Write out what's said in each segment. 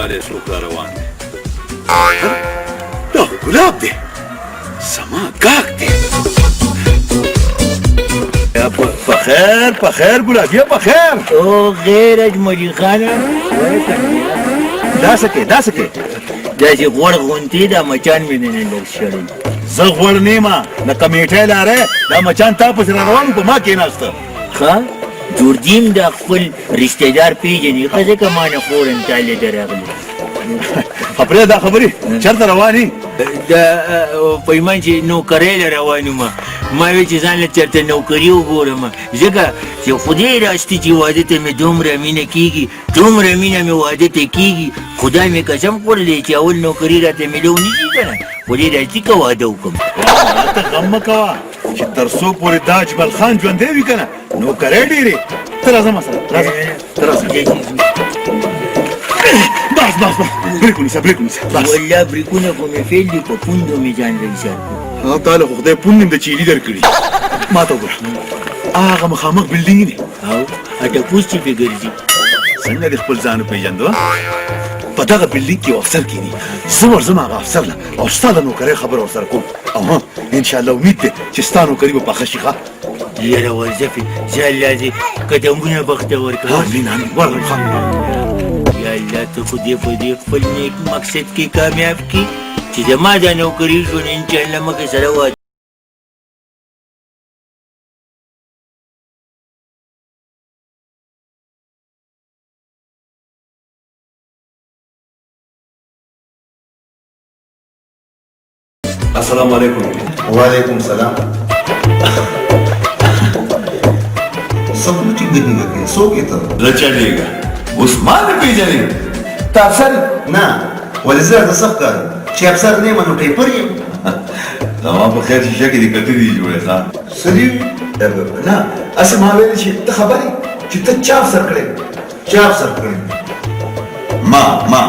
والی څوک را روان دی دا ګلاب دی زما ګاګ دی پخیر پخیر ګلابیه پخیر او غیر اجملي خانه دا څه کې دا څه کې داسې غوړ غونتې دا مچان مې نه لږ شړی زه غوړ نیمه لکه میټی لاره دا مچان تا پسې را روان په ما کېناسته ښه جوردیم د خپل رشته دار پیژني ښه ځکه ما نه خورم تاله ته راغلی خبرې دا خبرې چېرته روانې د پیمان چې نوکرۍ له روان یم ما وی چې ځان له چېرته نوکري وګورم ځکه چې خدای راستي چې واده ته مې دومره مینه کېږي دومره مینه مې واده ته کېږي خدای مې قسم خوړلی چې اول نوکري راته میلو نشي که نه خدای راستي که واده وکړم ته غم مه کوه چې تر څو پورې دا اجمل خان ژوندی وي که نه نوکرۍ ډېرې ته راځه ما سره راځه ته راځه بس بس بس بریک ونیسه بریک ونیسه بس والله بریکونه خو مې فیل دي په پوندو مې ځان رایسار کړو تا له خو خدای پون نیم د چیلي درکړي ما ته وګوره هغه مخامخ بلډینګ دی او اټپوس چې پې ګرځي څنګه دې خپل ځان وپېژندو په دغه بلډینګ کې یو افسر کښېني زه ورځم هغه افسر له او ستا د نوکرۍ خبره ورسره کوم او انشاءالله امید دی چې ستا نوکري به پاخه شي ښه یاره ورځفې زه الله دې قدمونه بختور کړم امین امین ورغلم ښه یا الله ته خو دې په دې خپل نیک مقصد کې کامیاب کړي چې زما دا نوکري ژوند انشاءالله مکه سره واده السلام علیکم وعلیکم السلام سب ټیک دی که څوک یې ته زه چلېږه اوس ما نه پېژنې ته افسر نه ولې زه د سخت کار چې افسر نه یم نو ټیپر یم زما په خیر شیشه کې دې کتلې دي جوړې ښه سړي نه هسې ما ویلې چې ته خبر یې چې ته چا افسر کړی چا افسر کړی ما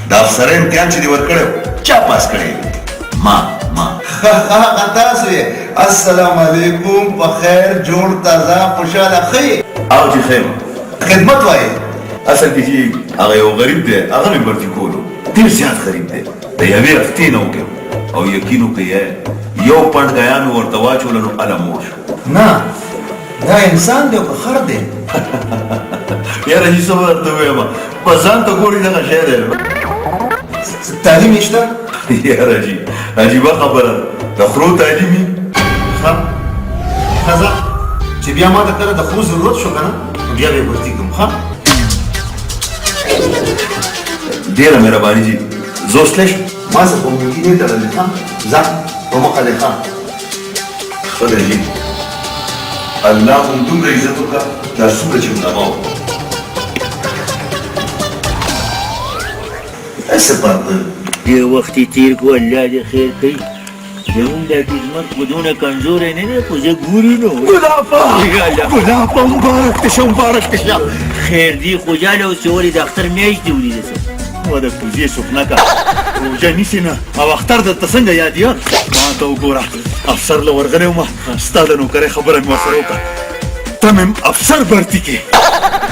د افسر امتحان چې دې ورکړی چا پاس کړی ما تاسو یې السلام علیکم په خیر جوړ تازه خوشحاله ښه او چې ښه خدمت وایي اصل کې چې هغه یو غریب دی هغه مې برتي کولو ډېر زیات غریب دی د یوې هفتې نه وکړو او یقین وکړئ یو پنډ ګیان مې ورته واچوله نو هله موړ شو نه دا انسان دی او که خر دی یاره چې څه به درته ووایم په ځان ته ګورې دغه شی دی تعلیم یې شته یاره جي عجیبه خبره د خرو تعلیم وي ښه ښځه چې بیا ما ته کله د خرو ضرورت شو که نه بیا به یې ورتي کړم ښه ډېره مهرباني جي زه اوس تللی شم ما څه په موږي نه تړلی ښه ځه په مخه دی ښه ښه دی جي الله هم دومره عزت وکړه دا څومره چې علما وکړو څه پرده ډېر وخت یې تېر کړو الله دې خیر کوي زمونږ دا قسمت خو دونه کمزوری نه دی خو زه ګوري نو ګلابه مبارک دې شه مبارک دې شه خیر دی خو جاله اوس چې ولې د اختر میاشت دې ولیده څه و د پوزې سخنه که روژه نیسي نه او اختر درته څنګه یاد یې ما ته وګوره افسر له ورغلی ومه ستا د نوکرۍ خبره مې ورسره وکړه ته مې افسر برتي کې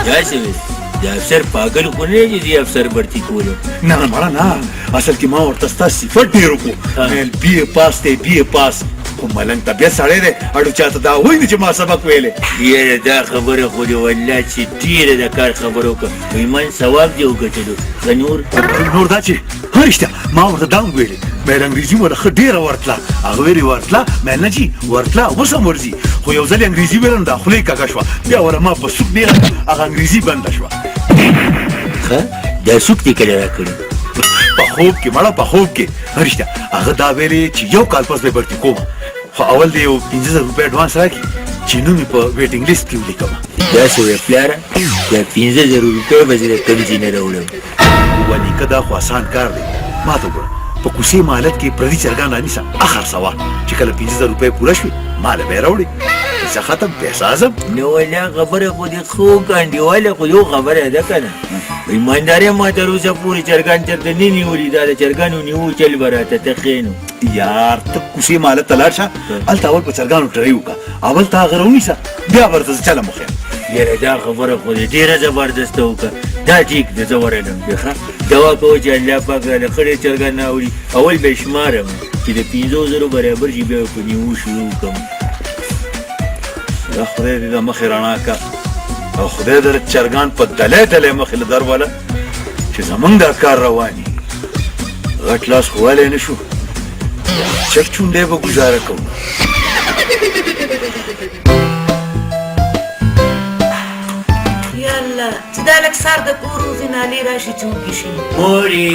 داسې وې د افسر پاگل خو نه دی چې دې افسر برتي کولم نه نه مړه نه اصل کې ما ورته ستا صفت ډېر وکړو مېل بي اے پاس دی بي اے پاس خو ملنګ طبیعت سړی دی اړو چاته دا وایي نه چې ما سبق ویلی یاره دا خبره خو دې والله چې ډېره د کار خبره وکړه وایي من ثواب دې وګټلو که نور دا چې ها رښتیا ما ورته دا هم ویلې مېل انګریزي وله ښه ډېره ورتله هغه ویلې ورتله مېل نه جي ورتله اوس هم ورځي خو یو ځل انګریزي ویله نو دا خوله یې کږه شوه بیا وره ما په سوک نیغه هغه انګریزي بنده شوه ښه دا سوک دې کله را کړي په خوب کې مړه په خوب کې رښتیا هغه دا ویلې چې یو کال پس به برتي کوم خو اول دې یو 50,000 روپۍ اډوانس راکړي چې نوم یې په ویټینګ لیست کې ولیکم داسې وې پلاره دا 15,000 روپۍ به زه د کم ځای نه راوړم ونیکه دا خو اسان کار دی ما ته وګوره په کوڅې مالت کې پردي چرګان رانیسه اخر سوه چې کله 15,000 روپۍ پوره شوې ماله به یې راوړې پیسه ختم پیسه اعظم نو والله خبره خو دې خو ګانډیواله خو یو خبره ده که نه ایماندارۍ ما تر اوسه پورې چرګان چېرته نه نیولي دا د چرګانو نیو چل به راته ته ښې نو یار ته کوڅې مالت ته لاړ شه هلته اول په چرګانو ټرۍ وکړه اول ته هغه راونیسه بیا ورته زه چلم وښیم یاره دا خبره خو دې ډېره زبردسته وکړه دا ټیک ده زه ورغلم بیا ښه دوا کوه چې الله پاک راله خړې چرګان راوړي اول به شمارم چې د 500 برابر شي بیا په نیو شروع کوم دا خدای دې د مخې رڼا کا او خدای دې چرګان په دلې دلې مخې له در والا چې زمونږ دا کار رواني غټ لاس خوالی نه شو چک چونډې به ګزاره کوو یالله چې دا لږ سر د کور وځي نالې راشي چې وږي شي مورې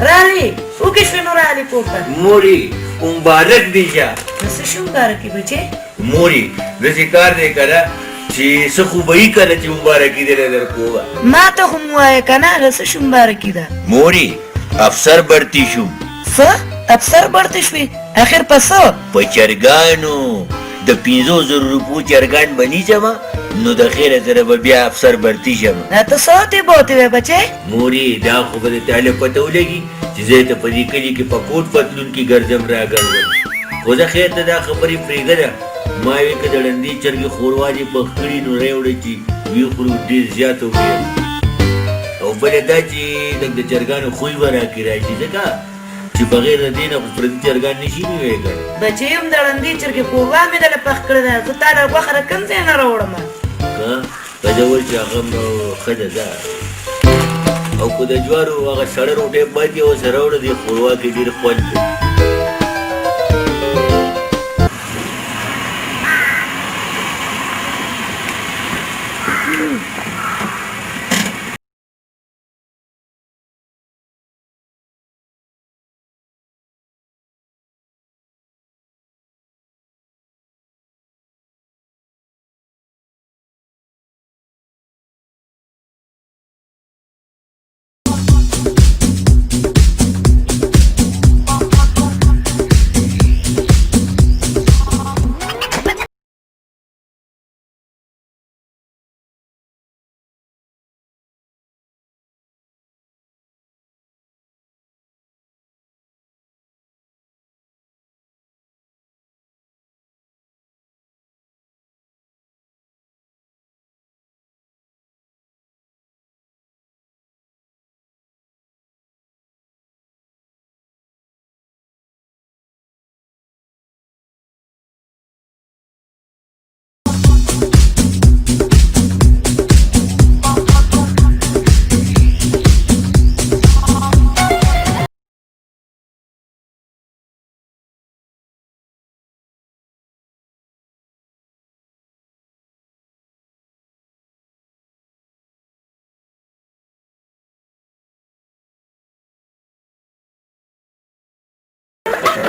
رالې وږي شوې نو رالې پورته مورې مبارک دی جا نو څه شي مبارکي بچې مورې داسې کار دی که نه چې څه خو به یې که نه چې مبارکي دې در کوه ما ته خو مو وایه که نه هغه څه شي مبارکي ده مورې افسر برتی شوم څه افسر برته شوې اخر په څه په چرګانو د 500 روپو چرګان به نیسمه نو د خیره سره به بیا افسر برتی شم دا ته څه وتې بوتې وې بچې مورې دا خو به د تعالی پته ولګي چې زه ته په دې کلي کې په کوټ پتلون کې ګرځم را ګرځم خو زه خیر ته دا خبرې پرېږده ما وې که د ړندې چرګې ښوروا دې پخ کړي نو راوړه چې ویې خورو ډېر زیات وکړي او بله دا چې لږ د چرګانو خوی به راکې راشي ځکه چې بغیر د دې نه خو پردي چرګان نشي نیوی کړی بچې هم د ړندې چرګې قوربا مې دله پخ کړې ده زه تا له غوښه د کوم ځای نه راوړمه که کجول چې هغه هم ښځه ده او که د جوارو هغه سړه روټۍ پاتې اوس راوړه دې ښوروا کې ډېر خوند دی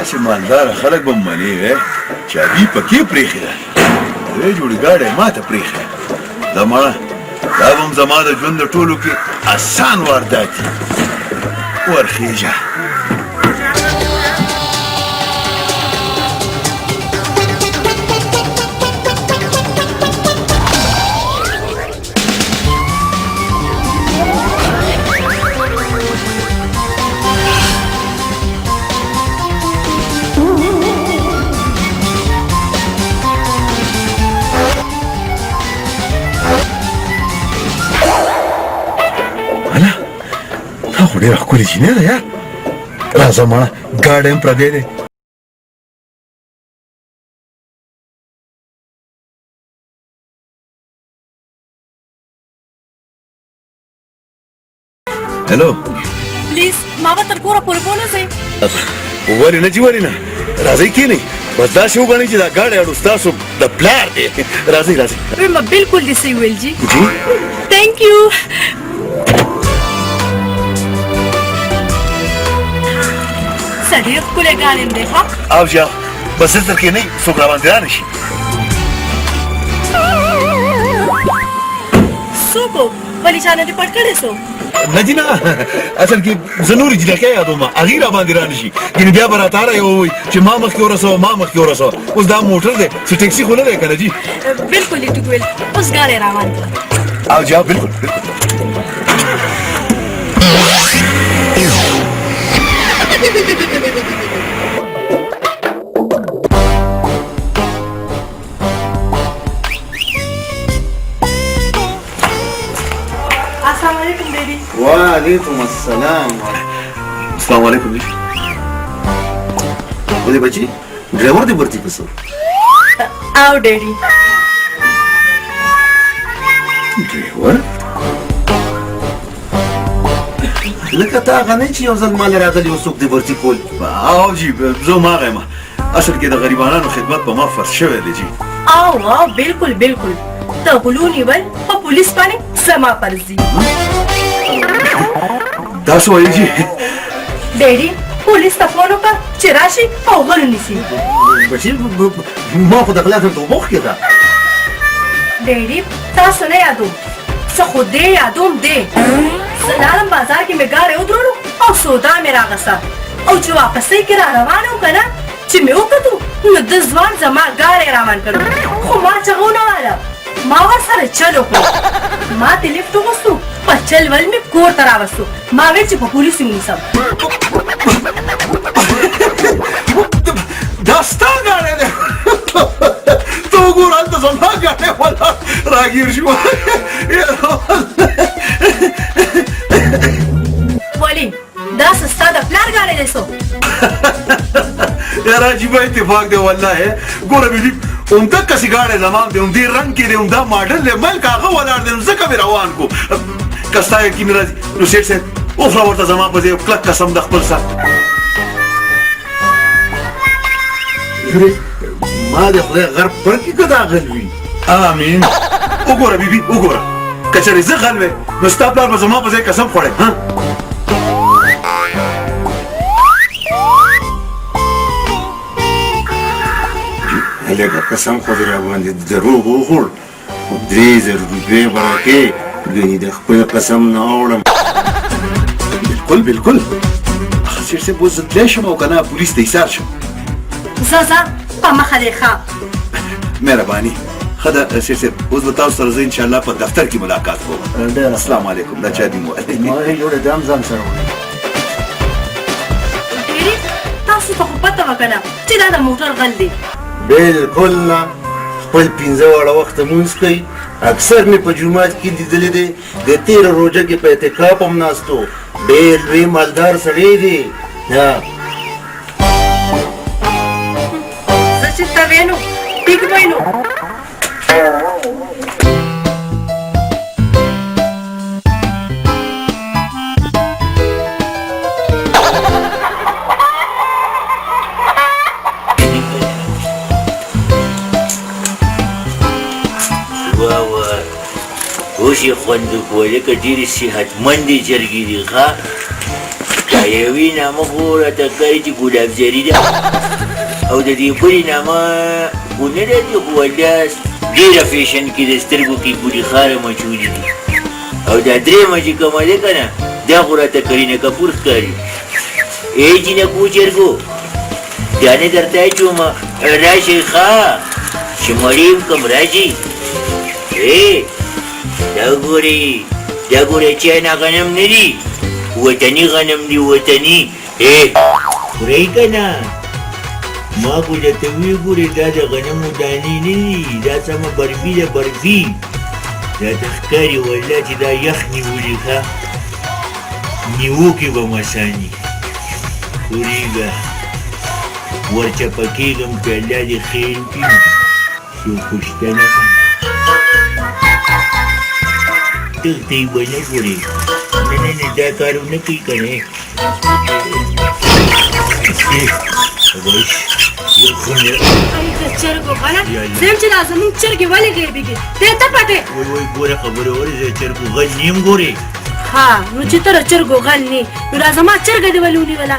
داسې مالداره خلک به منې وې چابي پکې پرېښې ده دوی جوړې ګاډی ما ته پرېښې دا مړه دا به هم زما د ژوند د ټولو کې اسان واردات دي ورخېژه خو ډېره ښکلې چینه ده یار راځه مړه ګاډی هم پردی دی هلو پلیز ما به تر کوره پورې بونځئ ولې نه چې ولې نه راځئ کښېنئ بس داسې وګڼئ چې دا ګاډی اړو ستاسو د پلار دی راځئ راځئ ما بالکل دې صحیح ویل جي جی تھینک یو څه ډېر ښکلی ګاډی دی ښه او جا بس دلته کښېنئ څوک راباندې را نه شي څوک و ولې چا نه دې پټ کړی څوک نه جي نه اصل کې زه نورې جینکۍ یادوم هغې راباندې را نه شي یعنې بیا به راته هره یوه ووایي چې ما مخکې ورسوه ما مخکې ورسوه اوس دا موټر دی څه ټیکسي خو نه دی که نه جي بالکل دې ټیک ویل اوس ګاډی روان کړه او جا بالکل بالکل السلام علیکم بیبي وعلیکم وعلیکم السلام. السلام علیکم جی. ولې بچي ډرایور دې ورته پسو او ډیډي ډرایور لکه تا هغه نه چې یو ځل مال راغلی او څوک دې ورته کول. او جی زه ما غواړم اصل کې د غریبانو خدمت په ما فرض شوی دی جی. او بالکل بالکل ته غلو نیول په پولیس باندې زما فرض دي. دا څه وایي جی؟ ډیډي پولیس ته فون وکړه چې راشي او غلو نیسي. بچي ما خو د غلا ته توبوخ کړه. ډیډي تاسو نه یادوم څه خو دې یادوم دې سلام بازار کې مې ګاډی ودرولو او سودا مې راغسته او چې واپسۍ کې را روان وم که نه چې مې وکتو نو د ځوان زما ګاډی روان کړو خو ما چغونه واله ما ورسره چل وکړو ما ته لیفټ وغوښتو په چل ول مې کور ته راوستو ما ویل چې په پولیسو ونیسم. دا ستا ګاډی دی؟ ته وګوره هلته زما ګاډی ولاړ راګیر شو. ولې داسې ستا د پلار ګاډی دی څو؟ یار عجیبه اتفاق دی والله. ګوره بیبي همدقسې ګاډی زما دی، همدې رنګ کې دی، همدا ماډل دی، ملک هغه ولاړ دی، نو ځکه مې روان کړو. که ستا یقین راځي نو سیټ صاحب وخوره ورته زما په ځای یو کلک قسم د خپل سر. ما د خدای غرب پر کې که دا غل وي. امین. وګوره بیبي وګوره که چېرې زه غل وی نو ستا پلار به زما په ځای قسم خوړی. لکه قسم خو دې راباندې د دروغ وخوړ 3000 روپۍ به راکې ګنې د خپل قسم نه اوړم. بالکل بالکل. سیټ صاحب اوس زه تللی شم او که نه پولیس ته ایثار شم. ځه ځه په مخه دې ښه. مهرباني. ښه ده سیټ صاحب اوس به تاسو سره زه انشاءالله په دفتر کې ملاقات کوم. السلام علیکم. دا چا دي موبایل؟ ما یې جوړه دام ځان سره وړي. ډیډي تاسو ته خو پته وه که نه چې دا د موټر غل دی. بالکل نه. خپل 15 واړه وخته مونځ کوي. اکثر مې په جومات کې لیدلی دی. د تېره روژه کې په اعتکاف هم ناست و. ډېر لوی مالدار سړی دی. زه چې ته وینو ټیک وینو. اوس یې خوند وکړه لکه ډېرې صحتمندې جرګې دي ښه. دا یوې نامه ګوره ته ښکاري چې ګلابزري ده او د دې بلې نامه خو نه ده چې خو والله ډېره فیشن کې د سترګو کې ګلې خاره مچولې دي او دا درېیمه چې کومه ده که نه دا خو راته کرینه کپور ښکاري. ای جینکو جرګو دا نه درته چومه راشئ ښه چې مړی یم کم راځئ. دا ګورې چاینا غنم نه دي وطني غنم دي وطني. خورئ که نه ما خو درته ویې ګورې دا د غنمو دانې نه دي دا سمه برفي ده برفي. راته ښکاري والله چې دا یخ نیولي ښه نیوکې به مساني خورېږه ورچپه کېږم که الله دې خیر وکړي څوک پوښتنه تختی به نه ګورې نه دا کار ونه کوي که نه. چرګو غله زم چې دا زمونږ چرګې ولې ګربېږي دی ته پټې. وای ګوره خبره ولې زه چرګو غل نیم ګورې. ها نو چې ته د چرګو غل نه نو دا زما چرګه دې ولې ونیوله.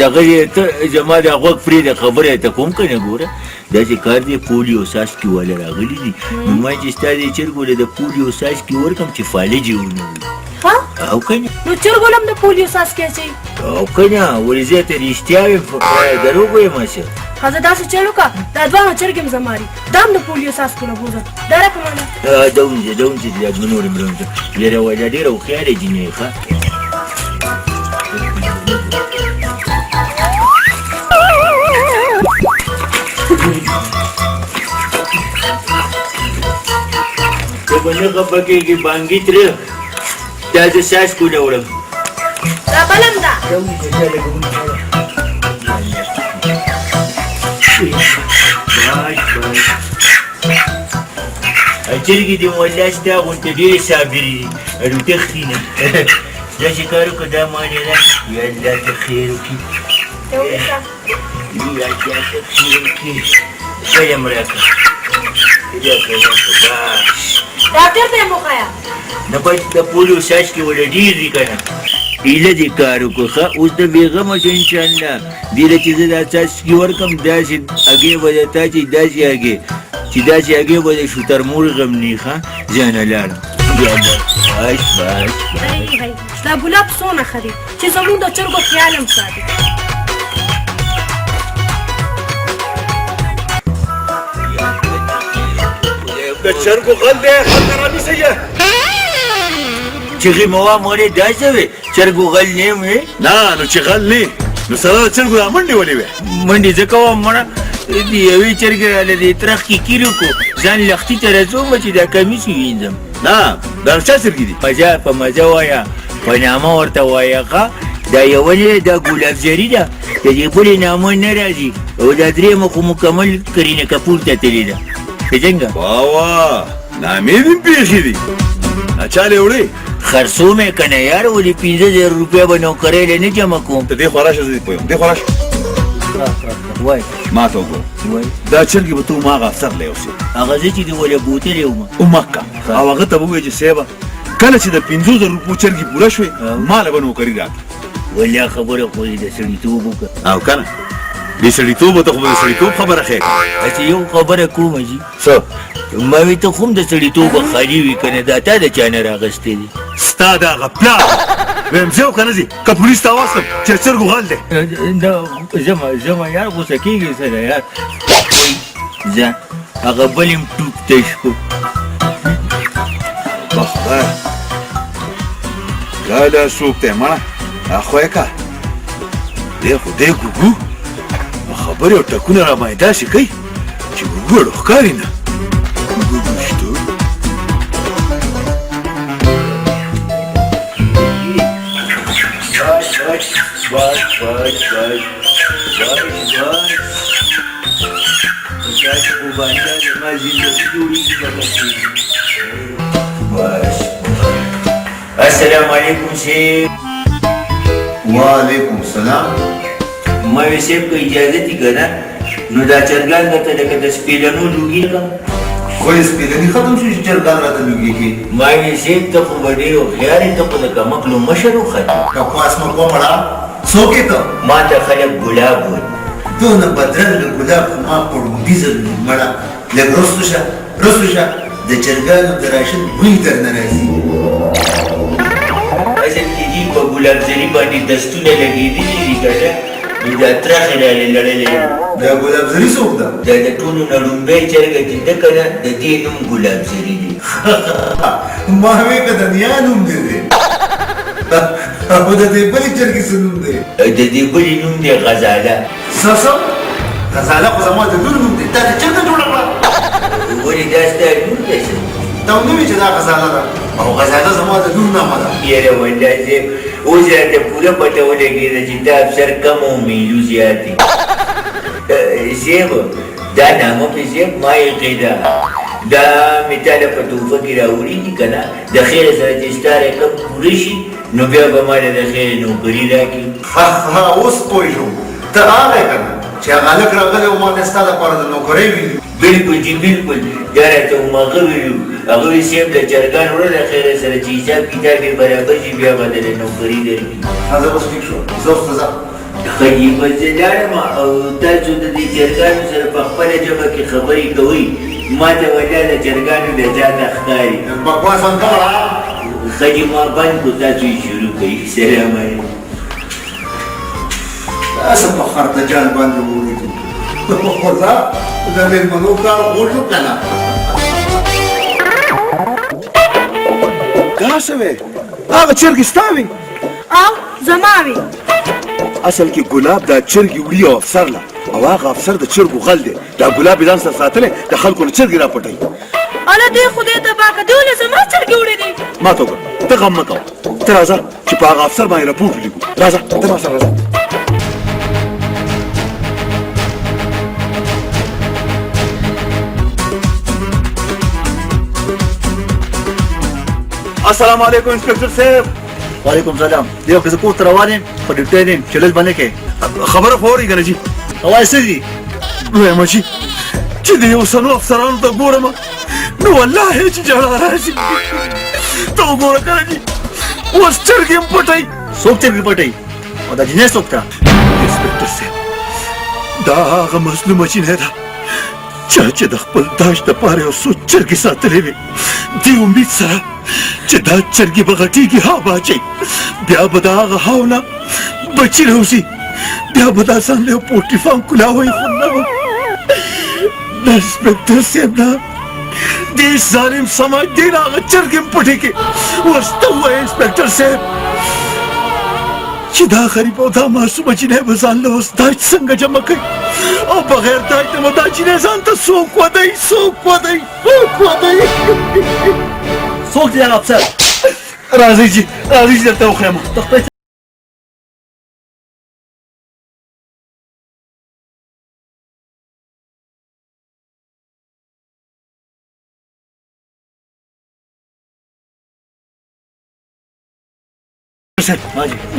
دغه ته زما د غوږ پرېږده خبره یې ته کوم که نه ګوره داسې کار دی پولیو څاڅکي والا راغلي دي نو ما چې ستا دې چرګو له د پولیو څاڅکي ورکړم چې فالج یې ونه وي. او که نه نو چرګو له هم د پولیو څاڅکي اچوي. او که نه ولې زه ته رښتیا ویم دروغ وایم هسې. ښه زه داسې چل وکړه دا دواړه چرګې م زما دي دا هم د پولیو څاڅکو نه بوځه دا راکړه ماله. دونځه د ادمنور مرونځه یاره والا ډېره هوښیاره جینۍ ښه. ته به نه خفه کېږې بانګي تره دا زه څاڅکو نه وړم دا بلم ده چرګې دې والله ستا غونته ډېرې صابرې دي اډو تښتي نه داسې کار وکړه دا مانې ده یا الله ته خیر وکړي یا الله ته خیر وکړي فلم راکړه راکړه بس ډاکټر ته یې وښیه نه باید د پولیو څاڅکي وله ډېر دي که نه ایله دې کار وکړو ښه اوس د بېغمه شو انشاءالله دې له چې زه دا څاڅکي ورکړم داسې هګۍ به د تا چې داسې هګۍ چې داسې هګۍ به د شوترمور غم نی ښه زه نه لاړم یا الله بس بس دا ګلاب څونه ښه دی چې زموږ د چرګو خیال هم ساتي د چرګو غل دی خلک رانیسئ یې چغې موا مورې داسې وې چرګو غل نه یم نه نو چې غل نه نو سره د چرګو دا منډې ولې وې منډې ځکه وم مړه د یوې چرګې راله دې ترخ کې کیر وکړو ځان لښتي ته رسوم چې دا کمیس ووینځم نه دا چا چرګې دي مزه په مزه وایه په نامه ورته وایه ښه دا یولې دا ګلاب زري ده د دې بلې نامه نه راځي او دا درېیمه خو مکمل کرینه کپور ته تللې ده پېژنګه واه واه نامې دې پېښې دي چا له وړې خرڅوم یې که نه یار ولې 50,000 روپۍ به نوکرۍ له نه جمع کوم ته دې خوا راشه زه دې پوهیم دې خوا راشه وای ما ته وګوره وای دا چرګې به ته هماغه افسر له یوسې هغه زه چې دې ولې بوتلې وم مکه او هغه ته به ووایې چې صیبه کله چې د 50,000 روپو چرګې پوره شوې ما له به نوکري راکړه ولیا خبره خو یې د سړیتوب وکړه او که نه دې سړیتوب ته خو به د سړیتوب خبره ښې کړه هسې یو خبره کومه جي څه ما وی ته خو هم د سړیتوبه خالي وي که نه دا تا د چا نه راغستی دي ستا د هغه پلار ویم ځه او که نه ځې که پولیس ته واستم چې چرګو غل دی زما یار غوسه کېږي سره یار ځه هغه بل یم ټوپ تش کړو بخبر دا له څوک دی مړه دا خو یې که دی خو دی ګوګو خبرې او ټکونه را باندې داسې کوي چې ګوګو اړو ښکاري نه ګوګو شته السلام علیکم صاحب وعلیکم السلام ما وی صاحب که اجازه دي که نه نو دا چرګان درته لکه د سپېلنو لوګي کړم خو یې سپېلني ختم شو چې چرګان راته لوګي کړي ما وی صاحب ته خو به ډېر هوښیار یې ته خو د کمقلو مشر وختې کپاس مه کوه مړه څوک یې ته ما ته خلک ګلاب وایي دونه بدرنګه ګلاب خو ما په ړوندي ځل مړه لږ رستو شه د چرګانو د راشن بوی درنه راځي اصل کې دي په ګلاب زري باندې دستونه لګېدلي دي که نه نو دا ترخې رالې لړلې دا ګلاب زري څوک ده دا د ټولو نه لومبی چرګه چې ده که نه د دې نوم ګلاب زري دی ما وې که د نیا نوم دی دی او د دې بلې چرګې څه نوم دی د دې بلې نوم دی غزاله څه غزاله خو زما د لور نوم دی تا د چرګه جوړه کړه ولې دا ستا لور دی څه ته هم نه وې چې دا غزاله ده او غزاله زما د لور نامه ده یاره والله صاحب اوس راته پوره پته ولګېده چې دا افسر کم او میلو زیات دی صاحب دا نامه پې صاحب ما یقیده دا مې تاله په توفه کې راوړي دي که نه د خیره سره چې ستا رقم پوره شي نو بیا به ما له د خیره نوکري راکړي ها اوس پوه شوم ته هغه که نه چې هغه هلک راغلی و ما مې ستا لپاره د نوکرۍ ویلي بالکل جی بالکل دا راته هماغه ویلو هغه وی صاحب د چرګان وړه له خیره سره چې حساب کتاب یې برابر شي بیا به درله نوکري درکړي زه اوس ټیک شوم زه اوس ته ځم خیي به زه لاړم او تاسو د دې چرګانو سره په خپله ژبه کې خبرې کوئ ما ته والله د چرګانو د ځانه ښکاري بکواس هم کوه خجي ما بند کو تاسو یې شروع کوي سلام علیکم داسې په خرته جان باندې وولیدو خو زه د مېلمنو کار وشو که نه دا څه وې هغه چرګې ستا وې او زما وي اصل کې ګلاب دا چرګې وړي او افسر له او هغه افسر د چرګو غل دی دا ګلاب یې ځان سره ساتلی د خلکو نه چرګې راپټوي اله دې خدای ته پاکه دولې زما چرګې وړې دي ما ته وګوره ته غم مه کوه ته راځه چې په هغه افسر باندې راپورټ ولیکو راځه ته ما سره راځه السلام علیکم انسپکټر صاحب وعلیکم سلام دیو که زه کور ته روان یم په ډیوټۍ یم چې لږ به نه کوې خبره خو اورئ که نه جي هوایي څه دي وایم جي چې د یو سنو افسرانو ته ګورم نو والله چې جړا راځي ته وګوره که نه جي اوس چرګې م پټوي څوک چرګې پټوي او دا جنۍ څوک ته انسپکټر صاحب دا هغه مظلومه جینۍ ده چا چې د خپل داش دپاره یو څو چرګې ساتلې وې دې امید سره چې دا چرګې به غټېږي ها به اچوي بیا به د هغه هاو نه بچي راوځي بیا به دا ځان له یو پولټري فارم کولاوی خو نه به د انسپکټر صاحب نه دې ظالم سماج دې نه هغه چرګې م پټې کړې اوس ته ووایه انسپکټر صاحب چې دا غریب او دا معصومه جینۍ به ځان له اوس داج څنګه جمع کوي او بغیر داج نه به دا جینۍ ځان ته څوک ودوي څوک ودوي څوک ودوي څوک دی هغه افسر راځئ جي راځئ چې درته وښیم ته خدای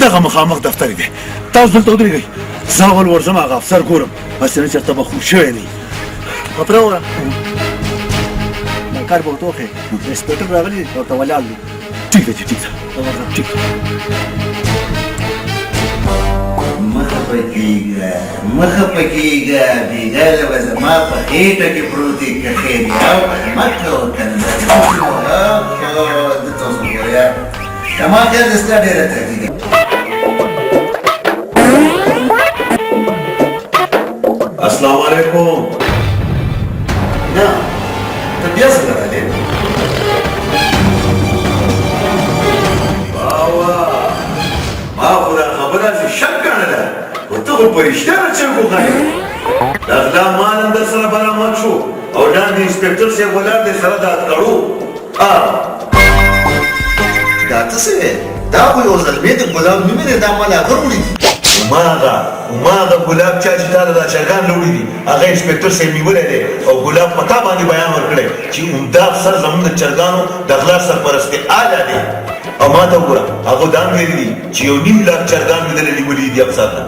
دغه مخامخ دفتر دی تاسو دلته ودرېږئ زه اول ورځم هغه افسر ګورم هسې نه چېرته به خوب شوی نه وي خبره وکړه دا کار به ورته وښیې انسپکټر راغلی دی ورته ولاړ دی ټیک ده جي ټیک ده ټیک ده مخه پکېږه مخه پکېږه بېګاله به زما په خېټه کې پروت دی که خیر یې او مه کوه که نه دلته اوس وګوره زما خیال د ستا ډېره تکلیف السلام علیکم نه ته بیا څنګه راغلې ما خو دا خبره چې شک ګڼله خو ته خو په رښتیا نه چرګ وخایې د غلا مال هم در سره برآمد شو او لاندې انسپکټر صاحب ولاړ دی سره دا تړو دا څه شوی دا خو یو زلمې د ګلاب نومې دی دا ما لا غر وړي دي هماغه ګلاب چا چې تا ته دا چرګان راوړي دي هغه انسپکټر صاحب نیولی دی او ګلاب په تا باندې بیان ورکړی چې عمده افسر زموږ د چرګانو د غلا سرپرست اعلی دی او ما ته وګوره هغو دا هم ویلي دي چې 1.5 لاک چرګان مې دله نیولي دي افسر ته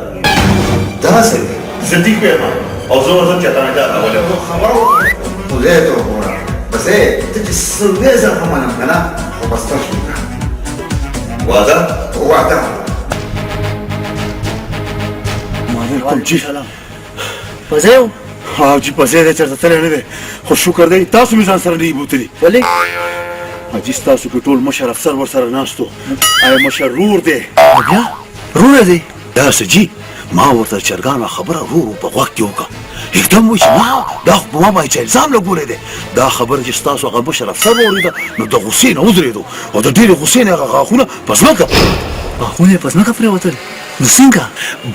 داسې دی صدیق ویم او زه ورځم چې تا نه دا راولم خبره وکړه خدای ته وګوره بس ته چې څلوېښت زره منم که نه خو بس تا شو واده واده وعلیکم جي سلام په ځای و ها جي په ځای دی چېرته تللی نه دی خو شکر دی تاسو مې ځان سره نه یې بوتلي ولې حاجي ستاسو کې ټول مشر افسر ورسره ناست و آیا مشر رور دی بیا رونه دی داسې جي ما ورته چرګانو خبره ورو په غوږ کې وکړه یکدم وایي چې نه دا خو په ما باندې چې الزام لګولی دی دا خبره چې ستاسو هغه مشر افسر واورېده نو د غوسې نه ودرېدو او د ډېرې غوسې نه هغه غاښونه په ځمکه غاښونه یې په ځمکه پرېوتل نو څنګه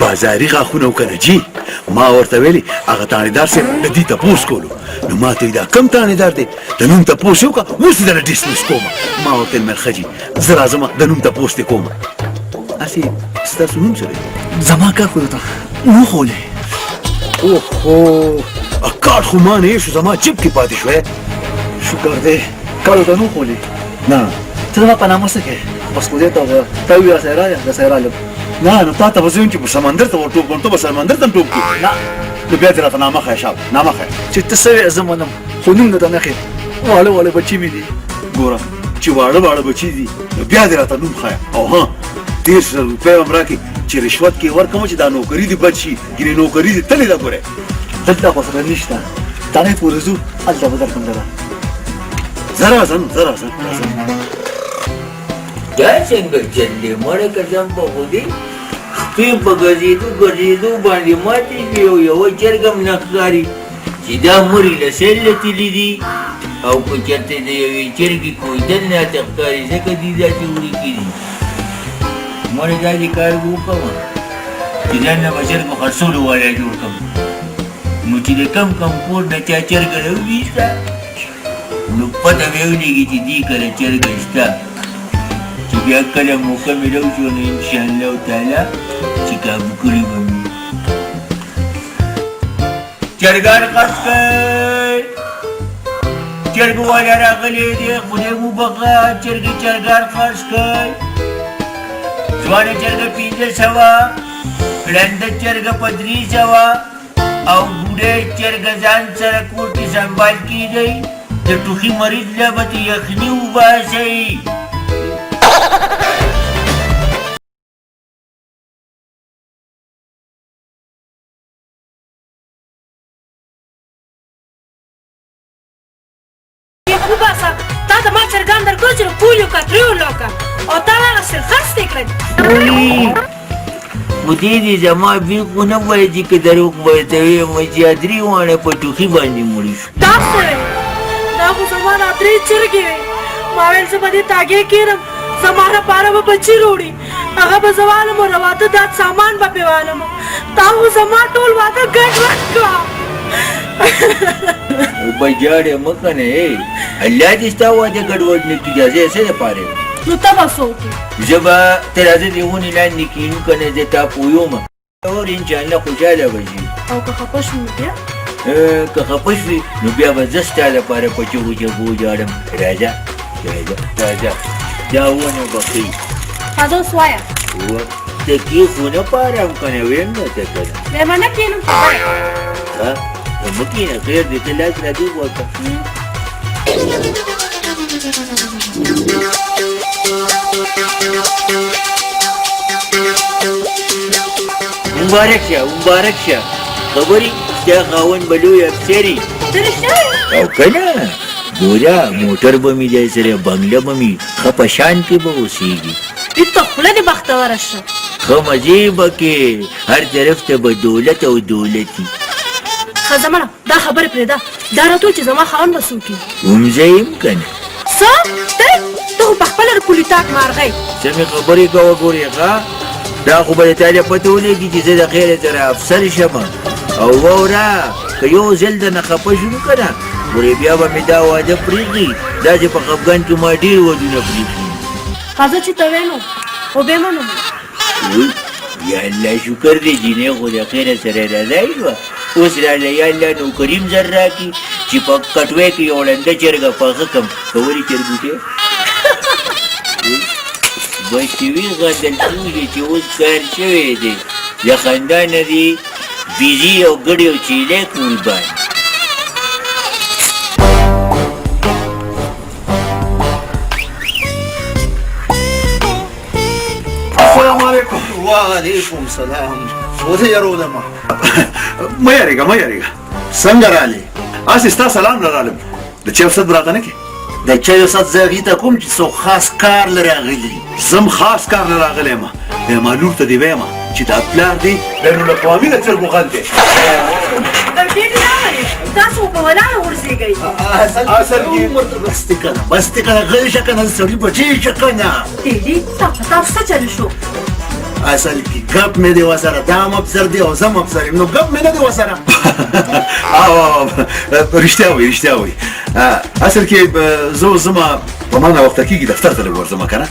بازاري غاښونه و که نه جي ما ورته ویلي هغه تانیدار صاحب د دې تپوس کولو نو ما ته دا کم تانیدار دی د نوم تپوس یې وکړه اوس یې دله ډسمس کوم ما ورته ویل ملخه جي زه راځم د نوم تپوس دې کوم هسې ستاسو نوم څه دی زما کار خو ته وښولې اوهو کارت خو ما نه شو زما جیب کې پاتې شوی شکر دی کار ورته نه وښولې نه ته زما په نامه څه کوې بس خدای ته وګوره ته ووایې راسره راځه راسره رالم نه نو تا ته به زه وایم چې په سمندر ته ور ټوپ کړم ته به سمندر ته هم ټوپ کړې نه نو بیا دې راته نامه ښیه شاب نامه ښیه چې ته څه وایې زه منم خو نوم درته نه ښیې واړه واړه بچي مې دي ګوره چې واړه واړه بچي دي نو بیا دې راته نوم ښیه او ها 10,000 روپۍ هم راکړې چې رشوت کې ورکړم چې دا نوکري دې بد شي ګینې نوکري دې تلې ده ګورې دلته خو سره نشته تانې پورې ځو هلته به درکړم دله زه راځم زه راځم دا څنګه چل دی مړه قسم په خدای خپې په ګرځېدو باندې ماتې شوې او یوه چرګ هم نه ښکاري چې دا مورې له سیل نه تللي دي او که چېرته د یوې چرګې کویدل راته ښکاري ځکه دې داسې ورکې دي مړې دا دې کار به وکړم چې ځان نه به چرګ خرڅولو والا جوړ کړم نو چې د کم کور نه چا چرګ راوویسته نو پته مې ولګي چې دې کله چرګه شته چې بیا کله موقع مې راوشو نو انشاءالله تعالی چې کابو کړي به مې چرګان خرڅ کړئ چرګ والا راغلی دی خدای مو بخښه چرګان خرڅ کړئ ځوانه چرګه 500 ړنده چرګه په 300 او بوډۍ چرګه ځان سره کور کې سنبال کیږئ د ټوخي مریض له به یخني وباسئ وباسه تا د ما چرګان درکړل چې پولیو کا تریو لوکه او تا هغه سل خرڅ دې کړل خدای دې زما بېخو نه وایي چې که دروغ به ورته ویم چې درې واڼه په ټوخي باندې مړي شو دا څه وی دا خو زما را درې چرګې وې ما ویل زه به دې تاګې کېږم زما لپاره به بچي روړي هغه به زه والم او واده داد سامان به پرې والم تا خو زما ټول واده ګډوډ کړه بجاړې مه کنه الله دې ستا واده ګډوډ نه کړي دا زه څه دپاره یم نو ته به څه وکړې زه به ته راځه دې ونې لاندې کښېنو که نه زه تا پویم اور انشاءالله خوشحاله به شي او که خفه شو نو بیا که خفه شوې نو بیا به زه ستا لپاره په چغو چغو وژاړم راځه دا ونه به ښي ښه اوس وایه ته کېښو نه پارم که نه ویم نه ته که نه مېرمه نه کښېنم ها مه کښېنه خیر دی ته لاس را دې ورکړه مبارک شه خبرې ستا خاوند به لوی افسر وي ته رښتیا وایې او که نه ګوره موټر به مې دی سره بنګله به مې ښه په شان کې به اوسېږي هېڅ ته خوله دې بختوره شه ښه مزې به کې هر طرف ته به دولت او دولتي ښه زمانه دا خبرې پرېږده دا راته چې زما خاوند به څوک وي هم زه یم که نه څه ته خو پخپله د پولیتاک مارغی څه مې خبرې کوه ګورې ښه دا خو به د تا له پته ولګي چې زه د خیره سره افسر شم او واوره که یو ځل دنه خفه شوم که نه ګورې بیا به مې دا واده پرېږدي داسې په خفګان کې ما ډېر ودونه پرېږدي راځه چې ته وینو خو بې منو یا الله شکر دی جینۍ خو د خیره سره راځی شوه اوس راله یا الله نوکریم زر راکړي چې په کټوۍ کې یو ړنده چرګه پاخه کړم که ولې چرګوټی بس چې ویغندل کېږي چې اوس کار شوی دی د خندا نه دي بیزي او ګډې او چیلې قربان السلام علیکم وعلیکم سلام وزه یارولم مه یاریږه څنګه رالې هسې ستا سلام نه رالم د چا افسد به راته نه کې د چایو سات زه هغې ته کوم چې څوک خاص کار له راغلي زم خاص کار نه راغلی یم ما لور ته دې ویم چې دا پلار دی بین الاقوامي د چرګو غل دی تاسو په ولاړه ورسېږئ اصل کې بس دې که نه غلی شه که نه سړي بچی شه که نه ډېډي تاسو څه چل شو اصل کې ګپ مې دی ورسره دا هم افسر دی او زه هم افسر یم نو ګپ مې نه دی ورسره رښتیا وایي اصل کې زه اوس ځمه په ما ناوخته کېږي دفتر ته لږ ورځمه که نه